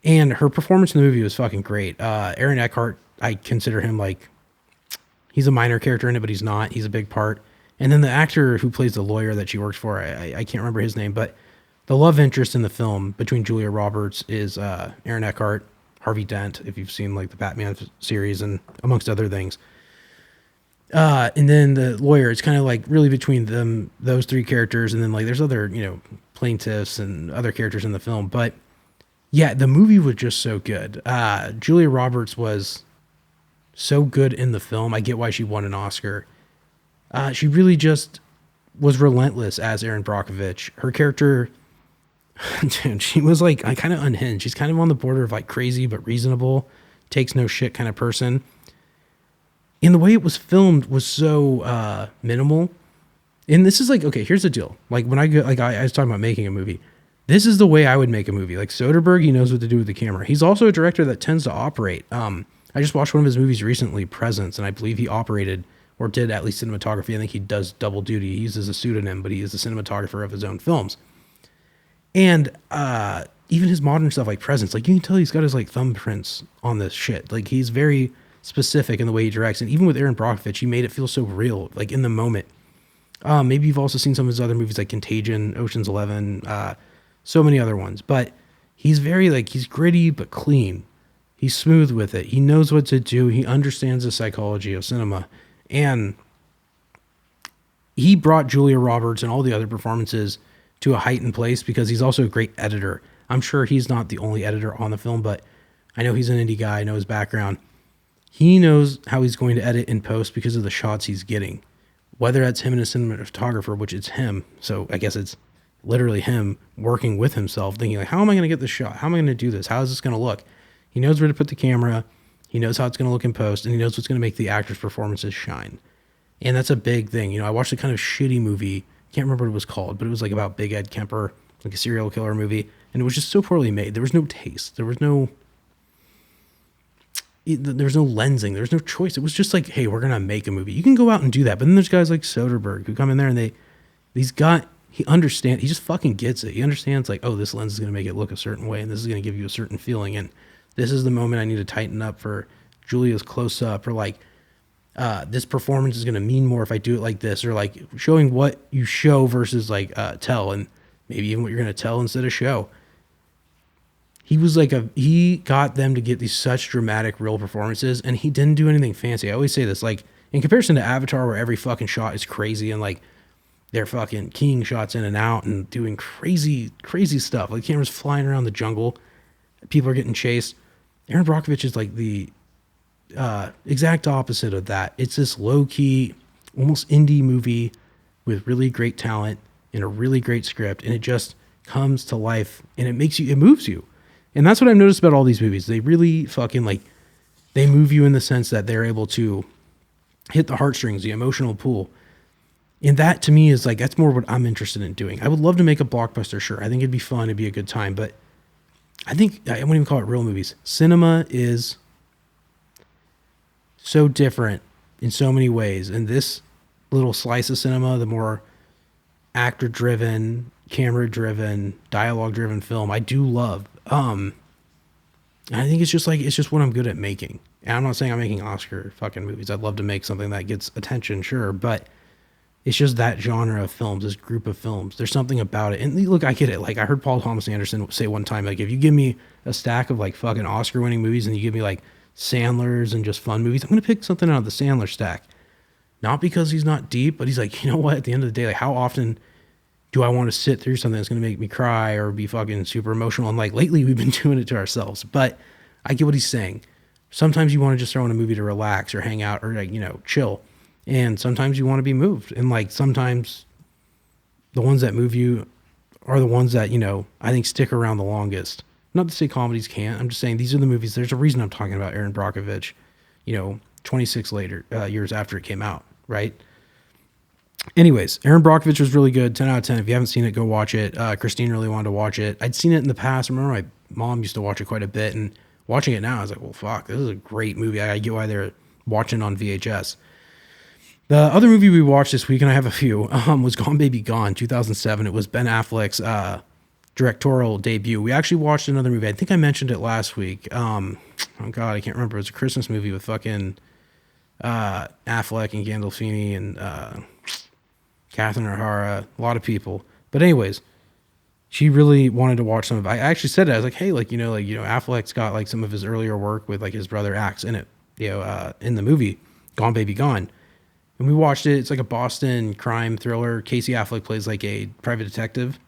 And her performance in the movie was fucking great. Aaron Eckhart, I consider him like, he's a minor character in it, but he's not. He's a big part. And then the actor who plays the lawyer that she works for, I can't remember his name, but the love interest in the film between Julia Roberts is Aaron Eckhart, Harvey Dent, if you've seen like the Batman series and amongst other things. And then the lawyer, it's kind of like really between them, those 3 characters. And then like there's other, you know, plaintiffs and other characters in the film. But yeah, the movie was just so good. Julia Roberts was so good in the film. I get why she won an Oscar. She really just was relentless as Erin Brockovich. Her character, dude, she was like kind of unhinged. She's kind of on the border of like crazy but reasonable, takes no shit kind of person. And the way it was filmed was so minimal. And this is like, okay, here's the deal. Like when I go, like I was talking about making a movie. This is the way I would make a movie. Like Soderbergh, he knows what to do with the camera. He's also a director that tends to operate. I just watched one of his movies recently, Presence, and I believe he operated or did at least cinematography. I think he does double duty. He uses a pseudonym, but he is the cinematographer of his own films. And even his modern stuff like Presence, like you can tell he's got his like thumbprints on this shit. Like he's very specific in the way he directs. And even with Erin Brockovich, he made it feel so real, like in the moment. Maybe you've also seen some of his other movies like Contagion, Ocean's 11, so many other ones. But he's very like, he's gritty but clean. He's smooth with it. He knows what to do. He understands the psychology of cinema. And he brought Julia Roberts and all the other performances to a heightened place because he's also a great editor. I'm sure he's not the only editor on the film, but I know he's an indie guy. I know his background. He knows how he's going to edit in post because of the shots he's getting. Whether that's him and a cinematographer, which it's him. So I guess it's literally him working with himself, thinking like, how am I going to get this shot? How am I going to do this? How is this going to look? He knows where to put the camera. He knows how it's going to look in post, and he knows what's going to make the actors' performances shine. And that's a big thing. You know, I watched a kind of shitty movie. Can't remember what it was called, but it was like about Big Ed Kemper, like a serial killer movie. And it was just so poorly made. There was no taste. There was no lensing. There was no choice. It was just like, hey, we're going to make a movie. You can go out and do that. But then there's guys like Soderbergh who come in there and he understands, he just fucking gets it. He understands like, oh, this lens is going to make it look a certain way, and this is going to give you a certain feeling. And this is the moment I need to tighten up for Julia's close up, or like, this performance is going to mean more if I do it like this, or like showing what you show versus like tell, and maybe even what you're going to tell instead of show. He got them to get these such dramatic, real performances, and he didn't do anything fancy. I always say this, like in comparison to Avatar, where every fucking shot is crazy and like they're fucking keying shots in and out and doing crazy, crazy stuff. Like cameras flying around the jungle, people are getting chased. Erin Brockovich is like the exact opposite of that. It's this low-key, almost indie movie with really great talent and a really great script, and it just comes to life, and it moves you. And that's what I've noticed about all these movies. They really fucking like, they move you in the sense that they're able to hit the heartstrings, the emotional pull. And that to me is like, that's more what I'm interested in doing. I would love to make a blockbuster, sure. I think it'd be fun, it'd be a good time, but I think I wouldn't even call it real movies. Cinema is so different in so many ways. And this little slice of cinema, the more actor driven, camera driven, dialogue driven film, I do love. And I think it's just what I'm good at making. And I'm not saying I'm making Oscar fucking movies. I'd love to make something that gets attention, sure, but it's just that genre of films, this group of films. There's something about it. And look, I get it. Like, I heard Paul Thomas Anderson say one time, like, if you give me a stack of like fucking Oscar winning movies and you give me like Sandler's and just fun movies, I'm going to pick something out of the Sandler stack. Not because he's not deep, but he's like, you know what? At the end of the day, like, how often do I want to sit through something that's going to make me cry or be fucking super emotional? And like, lately we've been doing it to ourselves, but I get what he's saying. Sometimes you want to just throw in a movie to relax or hang out or like, you know, chill. And sometimes you want to be moved. And like, sometimes the ones that move you are the ones that, you know, I think stick around the longest. Not to say comedies can't. I'm just saying these are the movies. There's a reason I'm talking about Erin Brockovich, you know, 26 years after it came out, right? Anyways, Erin Brockovich was really good. 10 out of 10. If you haven't seen it, go watch it. Christine really wanted to watch it. I'd seen it in the past. I remember my mom used to watch it quite a bit. And watching it now, I was like, well, fuck, this is a great movie. I get why they're watching on VHS. The other movie we watched this week, and I have a few, was Gone Baby Gone, 2007. It was Ben Affleck's directorial debut. We actually watched another movie. I think I mentioned it last week. Oh, God, I can't remember. It was a Christmas movie with fucking Affleck and Gandolfini and Catherine O'Hara, a lot of people. But anyways, she really wanted to watch some of it. I actually said it. I was like, hey, Affleck's got like some of his earlier work with like his brother Axe in it, in the movie Gone Baby Gone. And we watched it. It's like a Boston crime thriller. Casey Affleck plays like a private detective.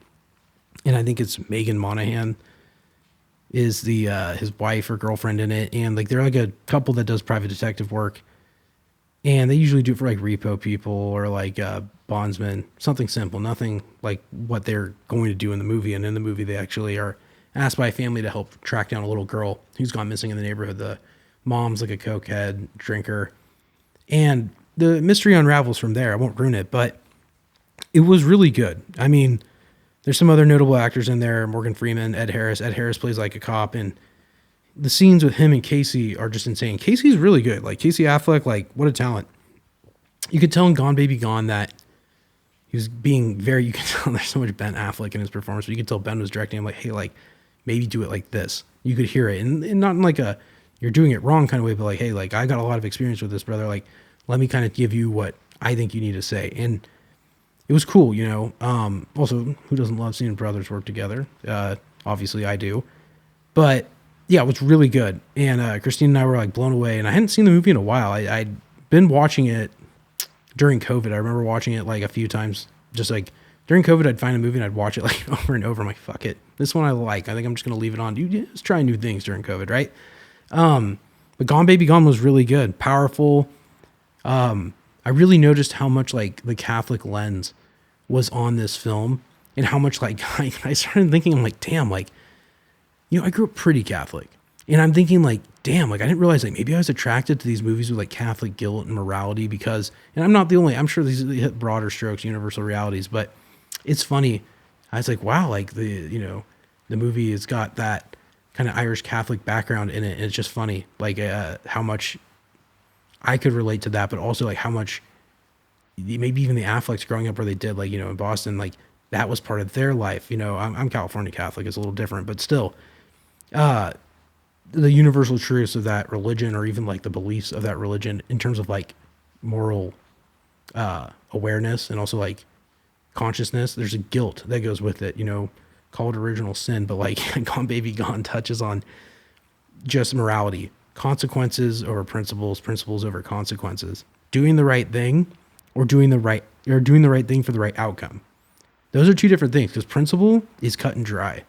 And I think it's Megan Monaghan is the his wife or girlfriend in it. And like they're like a couple that does private detective work. And they usually do it for like repo people or like bondsmen. Something simple. Nothing like what they're going to do in the movie. And in the movie they actually are asked by a family to help track down a little girl who's gone missing in the neighborhood. The mom's like a cokehead drinker. And the mystery unravels from there. I won't ruin it, but it was really good. I mean, there's some other notable actors in there. Morgan Freeman, Ed Harris. Ed Harris plays like a cop, and the scenes with him and Casey are just insane. Casey's really good. Like Casey Affleck, like what a talent. You could tell in Gone Baby Gone that he was being very, you could tell there's so much Ben Affleck in his performance, but you could tell Ben was directing him like, hey, like maybe do it like this. You could hear it. And not in like a, you're doing it wrong kind of way, but like, hey, like I got a lot of experience with this, brother. Like, let me kind of give you what I think you need to say. And it was cool, you know. Also, who doesn't love seeing brothers work together? Obviously, I do. But, yeah, it was really good. And Christine and I were, like, blown away. And I hadn't seen the movie in a while. I'd been watching it during COVID. I remember watching it, like, a few times. Just, like, during COVID, I'd find a movie and I'd watch it, like, over and over. I'm like, fuck it. This one I like. I think I'm just going to leave it on. Just try new things during COVID, right? But Gone Baby Gone was really good. Powerful. I really noticed how much like the Catholic lens was on this film and how much like I started thinking, I'm like, damn, like, you know, I grew up pretty Catholic and I'm thinking like, damn, like I didn't realize like maybe I was attracted to these movies with like Catholic guilt and morality because, and I'm not the only, I'm sure these hit broader strokes, universal realities, but it's funny. I was like, wow, like the movie has got that kind of Irish Catholic background in it. And it's just funny, like how much I could relate to that, but also like how much maybe even the Afflecks growing up where they did like, you know, in Boston, like that was part of their life. You know, I'm California Catholic. It's a little different, but still, the universal truths of that religion or even like the beliefs of that religion in terms of like moral awareness and also like consciousness, there's a guilt that goes with it, you know, call it original sin, but like Gone Baby Gone touches on just morality. Consequences over principles, principles over consequences. Doing the right thing or doing the right thing for the right outcome. Those are two different things because principle is cut and dry.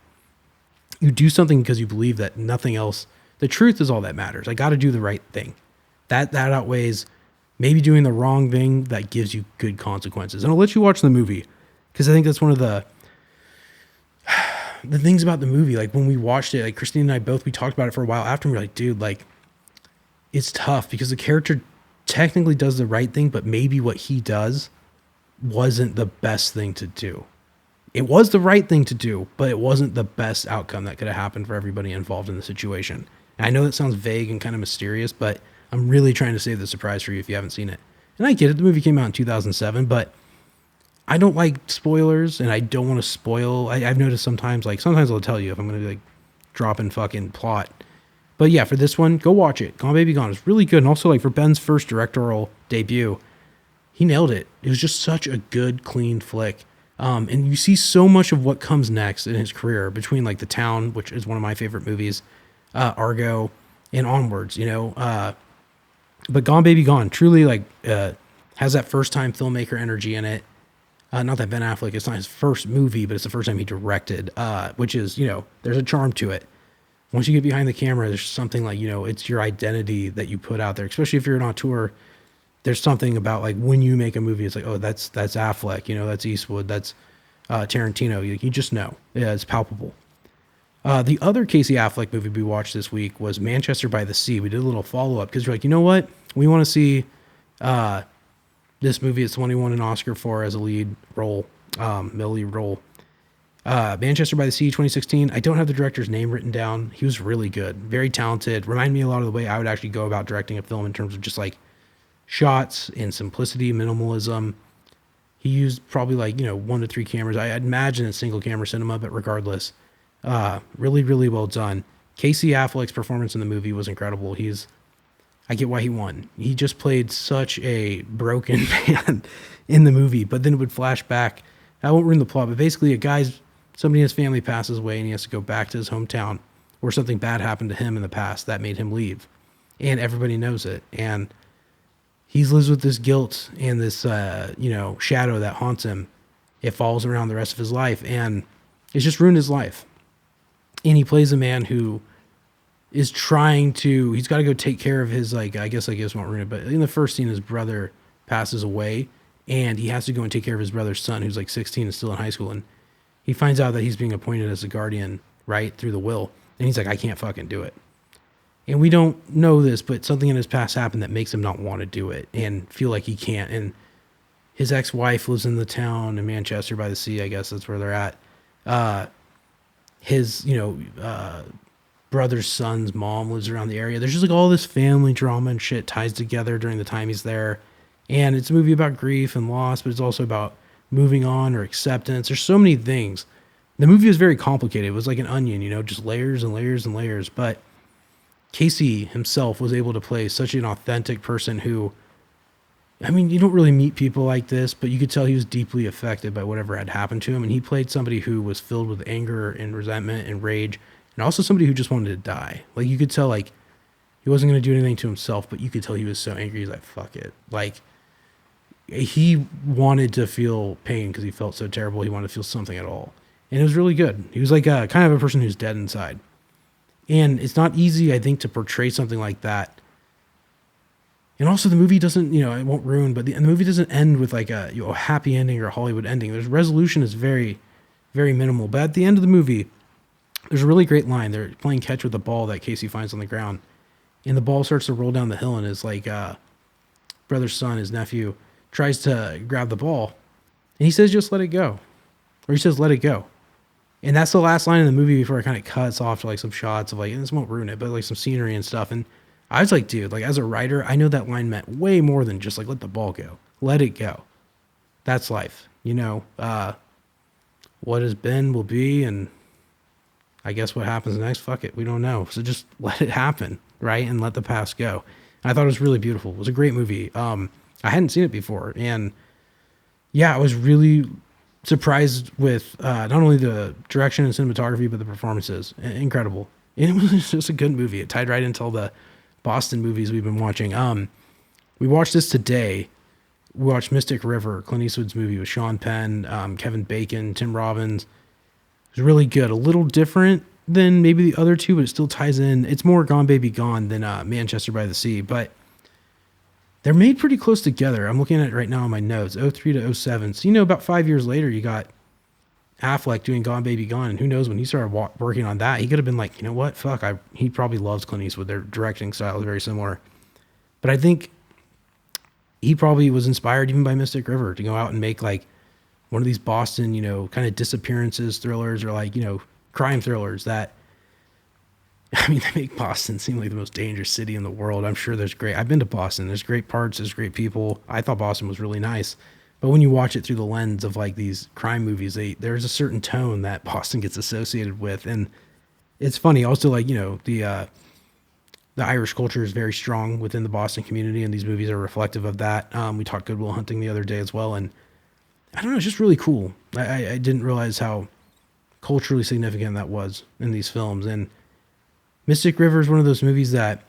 You do something because you believe that nothing else, the truth is all that matters. I got to do the right thing. That outweighs maybe doing the wrong thing that gives you good consequences. And I'll let you watch the movie because I think that's one of the things about the movie. Like when we watched it, like Christine and I both, we talked about it for a while after and we were like, dude, like, it's tough because the character technically does the right thing, but maybe what he does wasn't the best thing to do. It was the right thing to do, but it wasn't the best outcome that could have happened for everybody involved in the situation. And I know that sounds vague and kind of mysterious, but I'm really trying to save the surprise for you if you haven't seen it. And I get it, the movie came out in 2007, but I don't like spoilers, and I don't want to spoil. I've noticed sometimes I'll tell you if I'm going to be like dropping fucking plot. But yeah, for this one, go watch it. Gone Baby Gone is really good. And also, like, for Ben's first directorial debut, he nailed it. It was just such a good, clean flick. And you see so much of what comes next in his career between, like, The Town, which is one of my favorite movies, Argo, and onwards, you know. But Gone Baby Gone truly, like, has that first-time filmmaker energy in it. Not that Ben Affleck, it's not his first movie, but it's the first time he directed, which is, you know, there's a charm to it. Once you get behind the camera, there's something like, you know, it's your identity that you put out there, especially if you're an auteur. There's something about, like, when you make a movie, it's like, oh, that's Affleck, you know, that's Eastwood, that's Tarantino. You just know. Yeah, it's palpable. The other Casey Affleck movie we watched this week was Manchester by the Sea. We did a little follow-up because we're like, you know what? We want to see this movie. It's the one he won an Oscar for as a lead role, middle lead role. Manchester by the Sea, 2016. I don't have the director's name written down. He was really good, very talented. Reminded me a lot of the way I would actually go about directing a film in terms of just like shots and simplicity, minimalism. He used probably like, you know, 1 to 3 cameras. I'd imagine it's single camera cinema, but regardless, really, really well done. Casey Affleck's performance in the movie was incredible. I get why he won. He just played such a broken man in the movie, but then it would flash back. I won't ruin the plot, but basically somebody in his family passes away and he has to go back to his hometown where something bad happened to him in the past that made him leave. And everybody knows it. And he lives with this guilt and this, shadow that haunts him. It follows around the rest of his life, and it's just ruined his life. And he plays a man who is he's got to go take care of his, like, I guess won't ruin it, but in the first scene, his brother passes away, and he has to go and take care of his brother's son, who's like 16 and still in high school, and he finds out that he's being appointed as a guardian, right, through the will, and he's like, I can't fucking do it. And we don't know this, but something in his past happened that makes him not want to do it and feel like he can't. And his ex-wife lives in the town in Manchester by the Sea, I guess that's where they're at. His, brother's son's mom lives around the area. There's just like all this family drama and shit ties together during the time he's there. And it's a movie about grief and loss, but it's also about moving on or acceptance. There's so many things. The movie was very complicated. It was like an onion, just layers and layers and layers. But Casey himself was able to play such an authentic person who, I mean, you don't really meet people like this, but you could tell he was deeply affected by whatever had happened to him. And he played somebody who was filled with anger and resentment and rage, and also somebody who just wanted to die. Like, you could tell, like, he wasn't going to do anything to himself, but you could tell he was so angry. He's like, fuck it. Like, he wanted to feel pain because he felt so terrible. He wanted to feel something at all. And it was really good. He was like kind of a person who's dead inside. And it's not easy, I think, to portray something like that. And also the movie doesn't, it won't ruin, but the movie doesn't end with like a happy ending or a Hollywood ending. There's resolution is very, very minimal. But at the end of the movie, there's a really great line. They're playing catch with the ball that Casey finds on the ground. And the ball starts to roll down the hill, and his brother's son, his nephew, tries to grab the ball. And he says, just let it go. Or he says, let it go. And that's the last line in the movie before it kind of cuts off to like some shots of like, and this won't ruin it, but like some scenery and stuff. And I was like, dude, like as a writer, I know that line meant way more than just like, let the ball go. Let it go. That's life. What has been will be, and I guess what happens next, fuck it. We don't know. So just let it happen, right? And let the past go. And I thought it was really beautiful. It was a great movie. I hadn't seen it before. And yeah, I was really surprised with not only the direction and cinematography, but the performances. Incredible. And it was just a good movie. It tied right into all the Boston movies we've been watching. We watched this today. We watched Mystic River, Clint Eastwood's movie with Sean Penn, Kevin Bacon, Tim Robbins. It was really good. A little different than maybe the other two, but it still ties in. It's more Gone Baby Gone than Manchester by the Sea, but they're made pretty close together. I'm looking at it right now on my notes, 03 to 07. So, about 5 years later, you got Affleck doing Gone Baby Gone, and who knows when he started working on that, he could have been like, you know what, fuck, he probably loves Clint Eastwood. Their directing style is very similar. But I think he probably was inspired even by Mystic River to go out and make like one of these Boston, kind of disappearances thrillers or like, crime thrillers that, I mean, they make Boston seem like the most dangerous city in the world. I'm sure I've been to Boston. There's great parts. There's great people. I thought Boston was really nice. But when you watch it through the lens of like these crime movies, there's a certain tone that Boston gets associated with. And it's funny also, like, the Irish culture is very strong within the Boston community, and these movies are reflective of that. We talked Good Will Hunting the other day as well. And I don't know, it's just really cool. I didn't realize how culturally significant that was in these films. And Mystic River is one of those movies that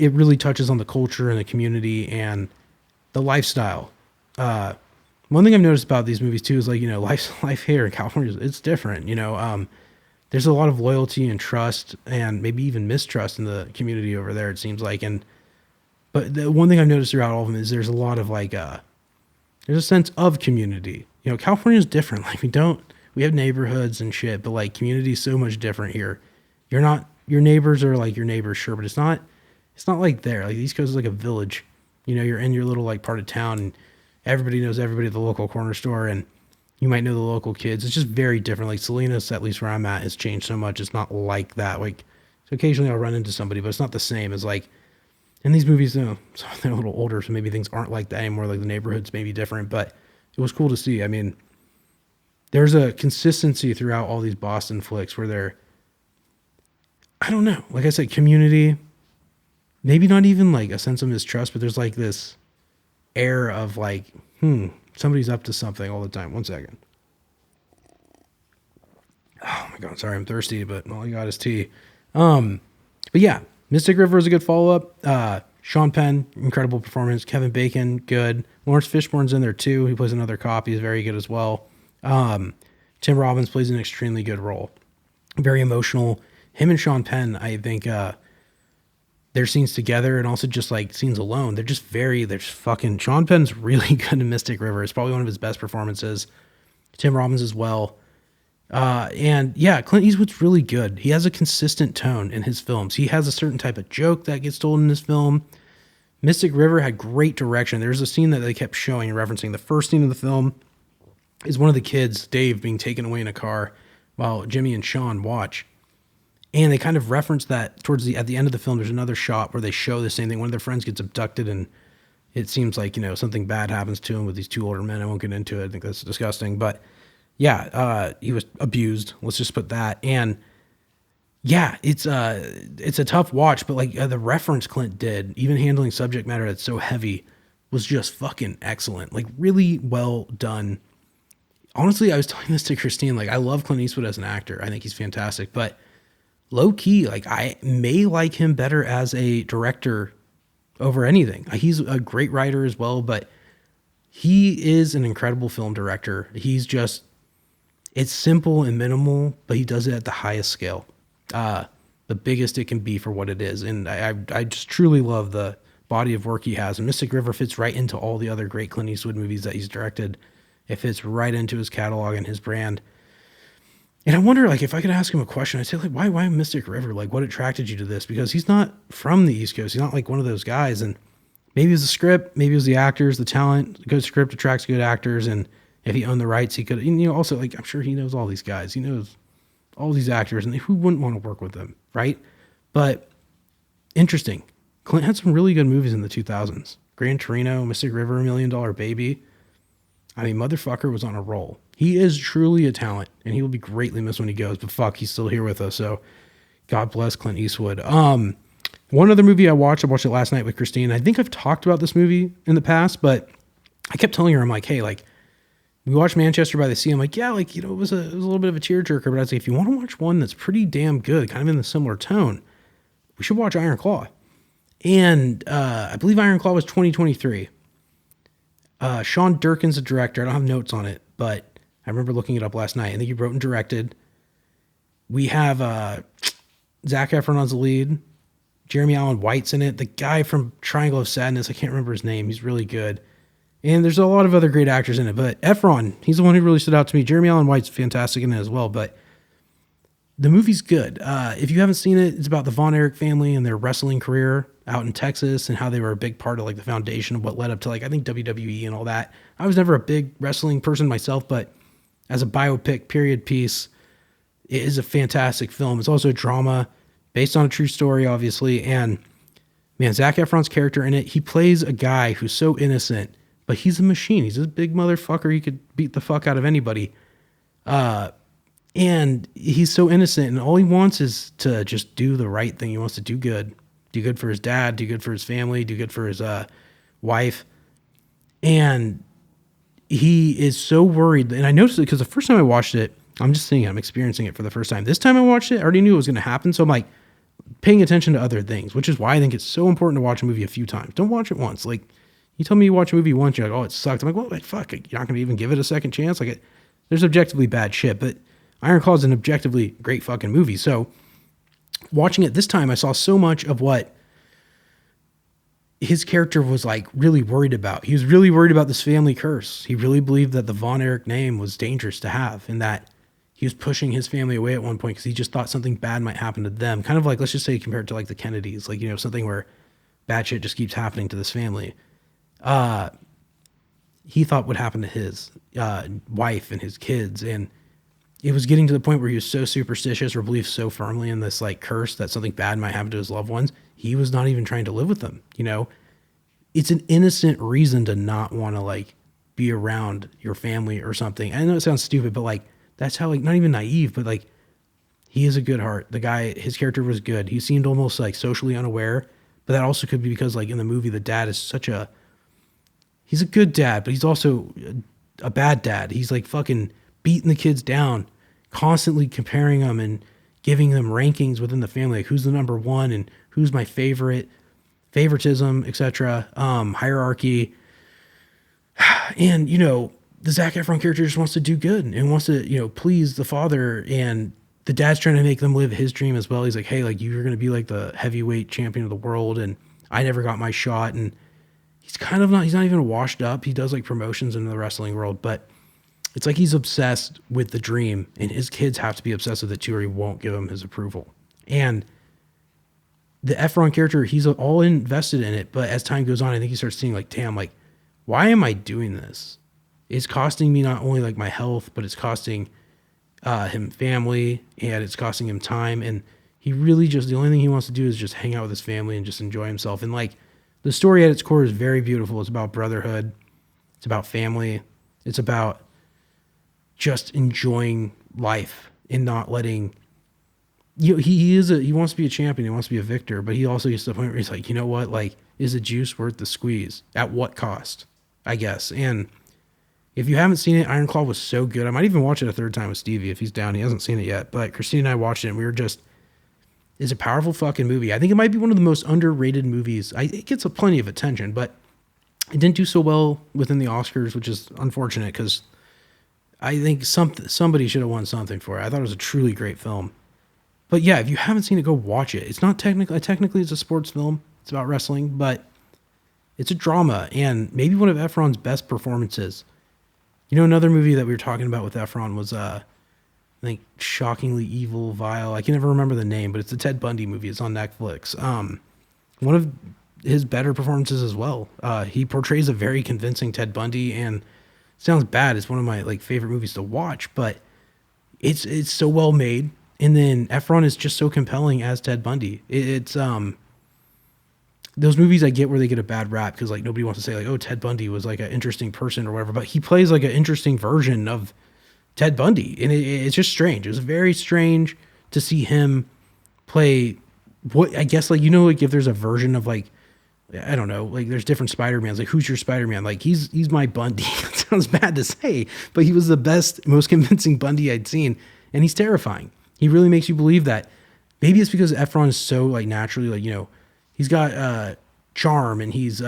it really touches on the culture and the community and the lifestyle. One thing I've noticed about these movies too is like, life here in California, it's different, there's a lot of loyalty and trust and maybe even mistrust in the community over there, it seems like. But the one thing I've noticed throughout all of them is there's a lot of like, there's a sense of community. California is different. Like we have neighborhoods and shit, but like community is so much different here. Your neighbors are like your neighbors, sure, but it's not like there. Like the East Coast is like a village. You're in your little like part of town and everybody knows everybody at the local corner store and you might know the local kids. It's just very different. Like Salinas, at least where I'm at, has changed so much. It's not like that. Like, so occasionally I'll run into somebody, but it's not the same as like in these movies. So they're a little older, so maybe things aren't like that anymore. Like the neighborhoods may be different, but it was cool to see. I mean, there's a consistency throughout all these Boston flicks where I don't know. Like I said, community, maybe not even like a sense of mistrust, but there's like this air of like, somebody's up to something all the time. One second. Oh my God. Sorry. I'm thirsty, but all I got is tea. But yeah, Mystic River is a good follow-up. Sean Penn, incredible performance. Kevin Bacon, good. Lawrence Fishburne's in there too. He plays another cop. He's very good as well. Tim Robbins plays an extremely good role. Very emotional. Him and Sean Penn, I think, their scenes together and also just like scenes alone, they're fucking, Sean Penn's really good in Mystic River. It's probably one of his best performances. Tim Robbins as well. And yeah, Clint Eastwood's really good. He has a consistent tone in his films. He has a certain type of joke that gets told in this film. Mystic River had great direction. There's a scene that they kept showing and referencing. The first scene of the film is one of the kids, Dave, being taken away in a car while Jimmy and Sean watch. And they kind of reference that at the end of the film. There's another shot where they show the same thing. One of their friends gets abducted and it seems like, something bad happens to him with these two older men. I won't get into it. I think that's disgusting, but yeah, he was abused. Let's just put that. And yeah, it's a tough watch, but like the reference Clint did, even handling subject matter that's so heavy, was just fucking excellent. Like really well done. Honestly, I was telling this to Christine, like I love Clint Eastwood as an actor. I think he's fantastic, but low key, like I may like him better as a director over anything. He's a great writer as well, but he is an incredible film director. It's simple and minimal, but he does it at the highest scale. The biggest it can be for what it is. And I just truly love the body of work he has. And Mystic River fits right into all the other great Clint Eastwood movies that he's directed. It fits right into his catalog and his brand. And I wonder, like, if I could ask him a question, I'd say, like, why Mystic River? Like, what attracted you to this? Because he's not from the East Coast. He's not like one of those guys. And maybe it was the script, maybe it was the actors, the talent. A good script attracts good actors. And if he owned the rights, he could, also, like, I'm sure he knows all these guys. He knows all these actors, and who wouldn't want to work with them, right? But interesting. Clint had some really good movies in the 2000s. Gran Torino, Mystic River, $1 Million Baby. I mean, motherfucker was on a roll. He is truly a talent, and he will be greatly missed when he goes, but fuck, he's still here with us, so God bless Clint Eastwood. One other movie I watched it last night with Christine. I think I've talked about this movie in the past, but I kept telling her, I'm like, hey, like, we watched Manchester by the Sea. I'm like, yeah, like, it was a little bit of a tearjerker, but I was like, if you want to watch one that's pretty damn good, kind of in the similar tone, we should watch Iron Claw. And I believe Iron Claw was 2023. Sean Durkin's the director. I don't have notes on it, but I remember looking it up last night. I think he wrote and directed. We have Zac Efron as the lead. Jeremy Allen White's in it. The guy from Triangle of Sadness, I can't remember his name. He's really good. And there's a lot of other great actors in it. But Efron, he's the one who really stood out to me. Jeremy Allen White's fantastic in it as well. But the movie's good. If you haven't seen it, it's about the Von Erich family and their wrestling career. out in Texas and how they were a big part of like the foundation of what led up to like, I think WWE and all that. I was never a big wrestling person myself, but as a biopic period piece, it is a fantastic film. It's also a drama based on a true story, obviously. And man, Zac Efron's character in it, he plays a guy who's so innocent, but he's a machine. He's a big motherfucker. He could beat the fuck out of anybody. And he's so innocent, and all he wants is to just do the right thing. He wants to do good for his dad, do good for his family, do good for his wife. And he is so worried. And I noticed it because the first time I watched it, I'm just saying I'm experiencing it for the first time. This time I watched it, I already knew it was going to happen. So I'm like paying attention to other things, which is why I think it's so important to watch a movie a few times. Don't watch it once. Like, you tell me you watch a movie once, you're like, oh, it sucked. I'm like, well, fuck, you're not going to even give it a second chance? Like, there's objectively bad shit, but Iron Claw is an objectively great fucking movie. So watching it this time, I saw so much of what his character was like really worried about. He was really worried about this family curse. He really believed that the Von Erich name was dangerous to have, and that he was pushing his family away at one point because he just thought something bad might happen to them. Kind of like, let's just say compared to like the Kennedys, like, you know, something where bad shit just keeps happening to this family. He thought would happen to his wife and his kids. And it was getting to the point where he was so superstitious or believed so firmly in this like curse that something bad might happen to his loved ones. He was not even trying to live with them. You know, it's an innocent reason to not want to like be around your family or something. I know it sounds stupid, but like, that's how, like, not even naive, but like, he is a good heart. The guy, his character was good. He seemed almost like socially unaware, but that also could be because like in the movie, the dad is he's a good dad, but he's also a bad dad. He's like fucking beating the kids down, constantly comparing them and giving them rankings within the family, like who's the number one and who's my favorite, favoritism, etc., hierarchy. And, you know, the Zac Efron character just wants to do good and wants to, you know, please the father, and the dad's trying to make them live his dream as well. He's like, hey, like, you're going to be like the heavyweight champion of the world, and I never got my shot. And he's not even washed up. He does like promotions in the wrestling world, but it's like he's obsessed with the dream, and his kids have to be obsessed with it too, or he won't give him his approval. And the Efron character, he's all invested in it, but as time goes on, I think he starts seeing like, damn, like, why am I doing this? It's costing me not only like my health, but it's costing him family, and it's costing him time. And he really just, the only thing he wants to do is just hang out with his family and just enjoy himself. And like, the story at its core is very beautiful. It's about brotherhood. It's about family. It's about just enjoying life and not letting, you know, he wants to be a champion. He wants to be a victor, but he also gets to the point where he's like, you know what? Like, is the juice worth the squeeze? At what cost? I guess. And if you haven't seen it, Iron Claw was so good. I might even watch it a third time with Stevie if he's down. He hasn't seen it yet, but Christine and I watched it, and we were just, it's a powerful fucking movie. I think it might be one of the most underrated movies. It gets plenty of attention, but it didn't do so well within the Oscars, which is unfortunate because I think somebody should have won something for it. I thought it was a truly great film. But yeah, if you haven't seen it, go watch it. It's not technically it's a sports film. It's about wrestling, but it's a drama, and maybe one of Efron's best performances. You know, another movie that we were talking about with Efron was, I think, Shockingly Evil, Vile. I can never remember the name, but it's the Ted Bundy movie. It's on Netflix. One of his better performances as well. He portrays a very convincing Ted Bundy, and sounds bad. It's one of my like favorite movies to watch, but it's so well made. And then Efron is just so compelling as Ted Bundy. It's those movies I get where they get a bad rap because like nobody wants to say like, oh, Ted Bundy was like an interesting person or whatever, but he plays like an interesting version of Ted Bundy, and it's just strange. It was very strange to see him play what I guess, like, you know, like if there's a version of like, I don't know, like there's different Spider-Mans, like who's your Spider-Man? Like he's my Bundy. It sounds bad to say, but he was the best, most convincing Bundy I'd seen, and he's terrifying. He really makes you believe that. Maybe it's because Efron is so like naturally, like, you know, he's got charm and he's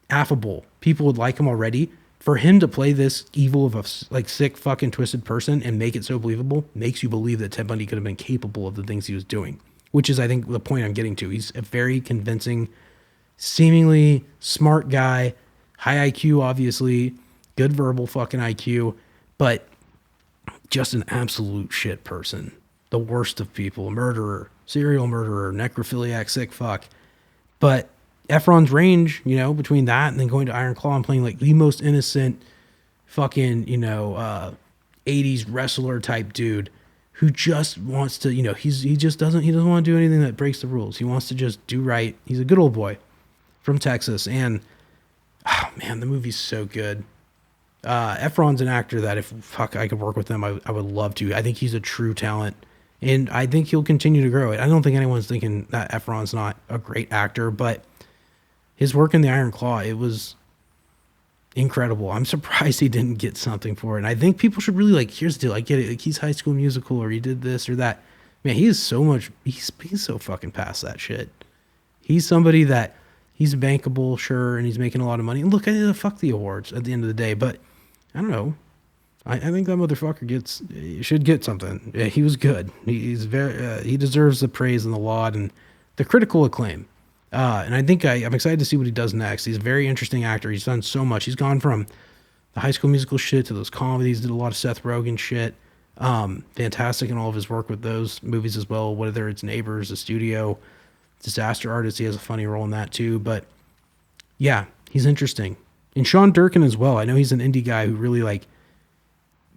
affable. People would like him already. For him to play this evil of a like sick fucking twisted person and make it so believable makes you believe that Ted Bundy could have been capable of the things he was doing, which is, I think, the point I'm getting to. He's a very convincing, seemingly smart guy, high IQ, obviously, good verbal fucking IQ, but just an absolute shit person. The worst of people, a murderer, serial murderer, necrophiliac, sick fuck. But Efron's range, between that and then going to Iron Claw and playing like the most innocent fucking, 80s wrestler type dude who just wants to, he doesn't want to do anything that breaks the rules. He wants to just do right. He's a good old boy from Texas. And oh man, the movie's so good. Efron's an actor that if I could work with him, I would love to. I think he's a true talent. And I think he'll continue to grow it. I don't think anyone's thinking that Efron's not a great actor, but his work in the Iron Claw, it was incredible. I'm surprised he didn't get something for it. And I think people should really here's the deal. I get it. Like, he's High School Musical or he did this or that. Man, he is so much, he's so fucking past that shit. He's somebody that he's bankable, sure, and he's making a lot of money. And look, fuck the awards at the end of the day, but I don't know. I think that motherfucker should get something. Yeah, he was good. He's he deserves the praise and the laud and the critical acclaim. And I think I'm excited to see what he does next. He's a very interesting actor. He's done so much. He's gone from the High School Musical shit to those comedies. Did a lot of Seth Rogen shit. Fantastic in all of his work with those movies as well. Whether it's Neighbors, The Studio, Disaster Artist, he has a funny role in that too. But yeah, he's interesting. And Sean Durkin as well. I know he's an indie guy who really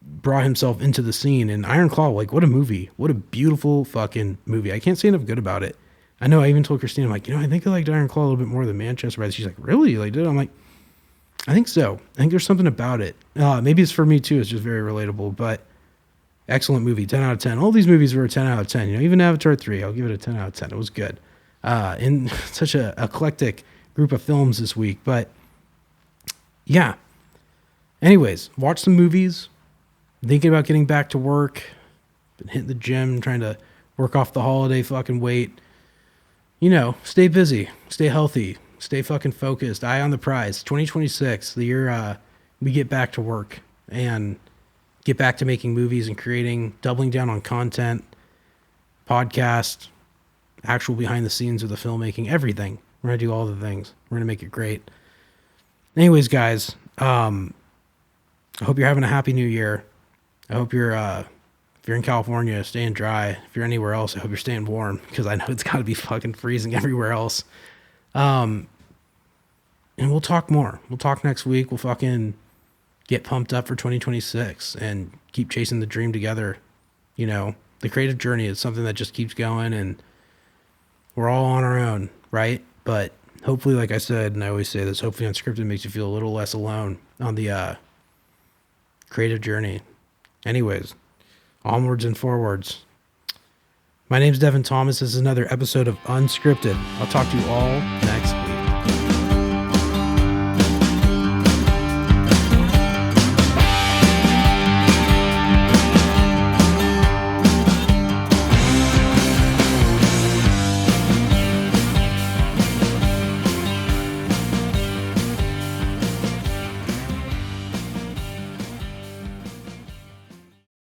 brought himself into the scene. And Iron Claw, what a movie. What a beautiful fucking movie. I can't say enough good about it. I know I even told Christine, I'm like, I think I liked Iron Claw a little bit more than Manchester by the Sea. She's like, really? You liked it? I'm like, I think so. I think there's something about it. Maybe it's for me too. It's just very relatable, but excellent movie. 10 out of 10. All these movies were a 10 out of 10. Even Avatar 3, I'll give it a 10 out of 10. It was good. In such a eclectic group of films this week, but yeah. Anyways, watch some movies. Thinking about getting back to work. Been hitting the gym, trying to work off the holiday fucking weight. Stay busy, stay healthy, stay fucking focused. Eye on the prize. 2026, the year we get back to work and get back to making movies and creating, doubling down on content, podcast, actual behind the scenes of the filmmaking, everything. We're going to do all the things. We're going to make it great. Anyways, guys, I hope you're having a happy new year. I hope you're, if you're in California, staying dry. If you're anywhere else, I hope you're staying warm because I know it's got to be fucking freezing everywhere else. And we'll talk more. We'll talk next week. We'll fucking get pumped up for 2026 and keep chasing the dream together. The creative journey is something that just keeps going and we're all on our own, right? But hopefully, like I said, and I always say this, hopefully Unscripted makes you feel a little less alone on the creative journey. Anyways, onwards and forwards. My name's Devin Thomas. This is another episode of Unscripted. I'll talk to you all next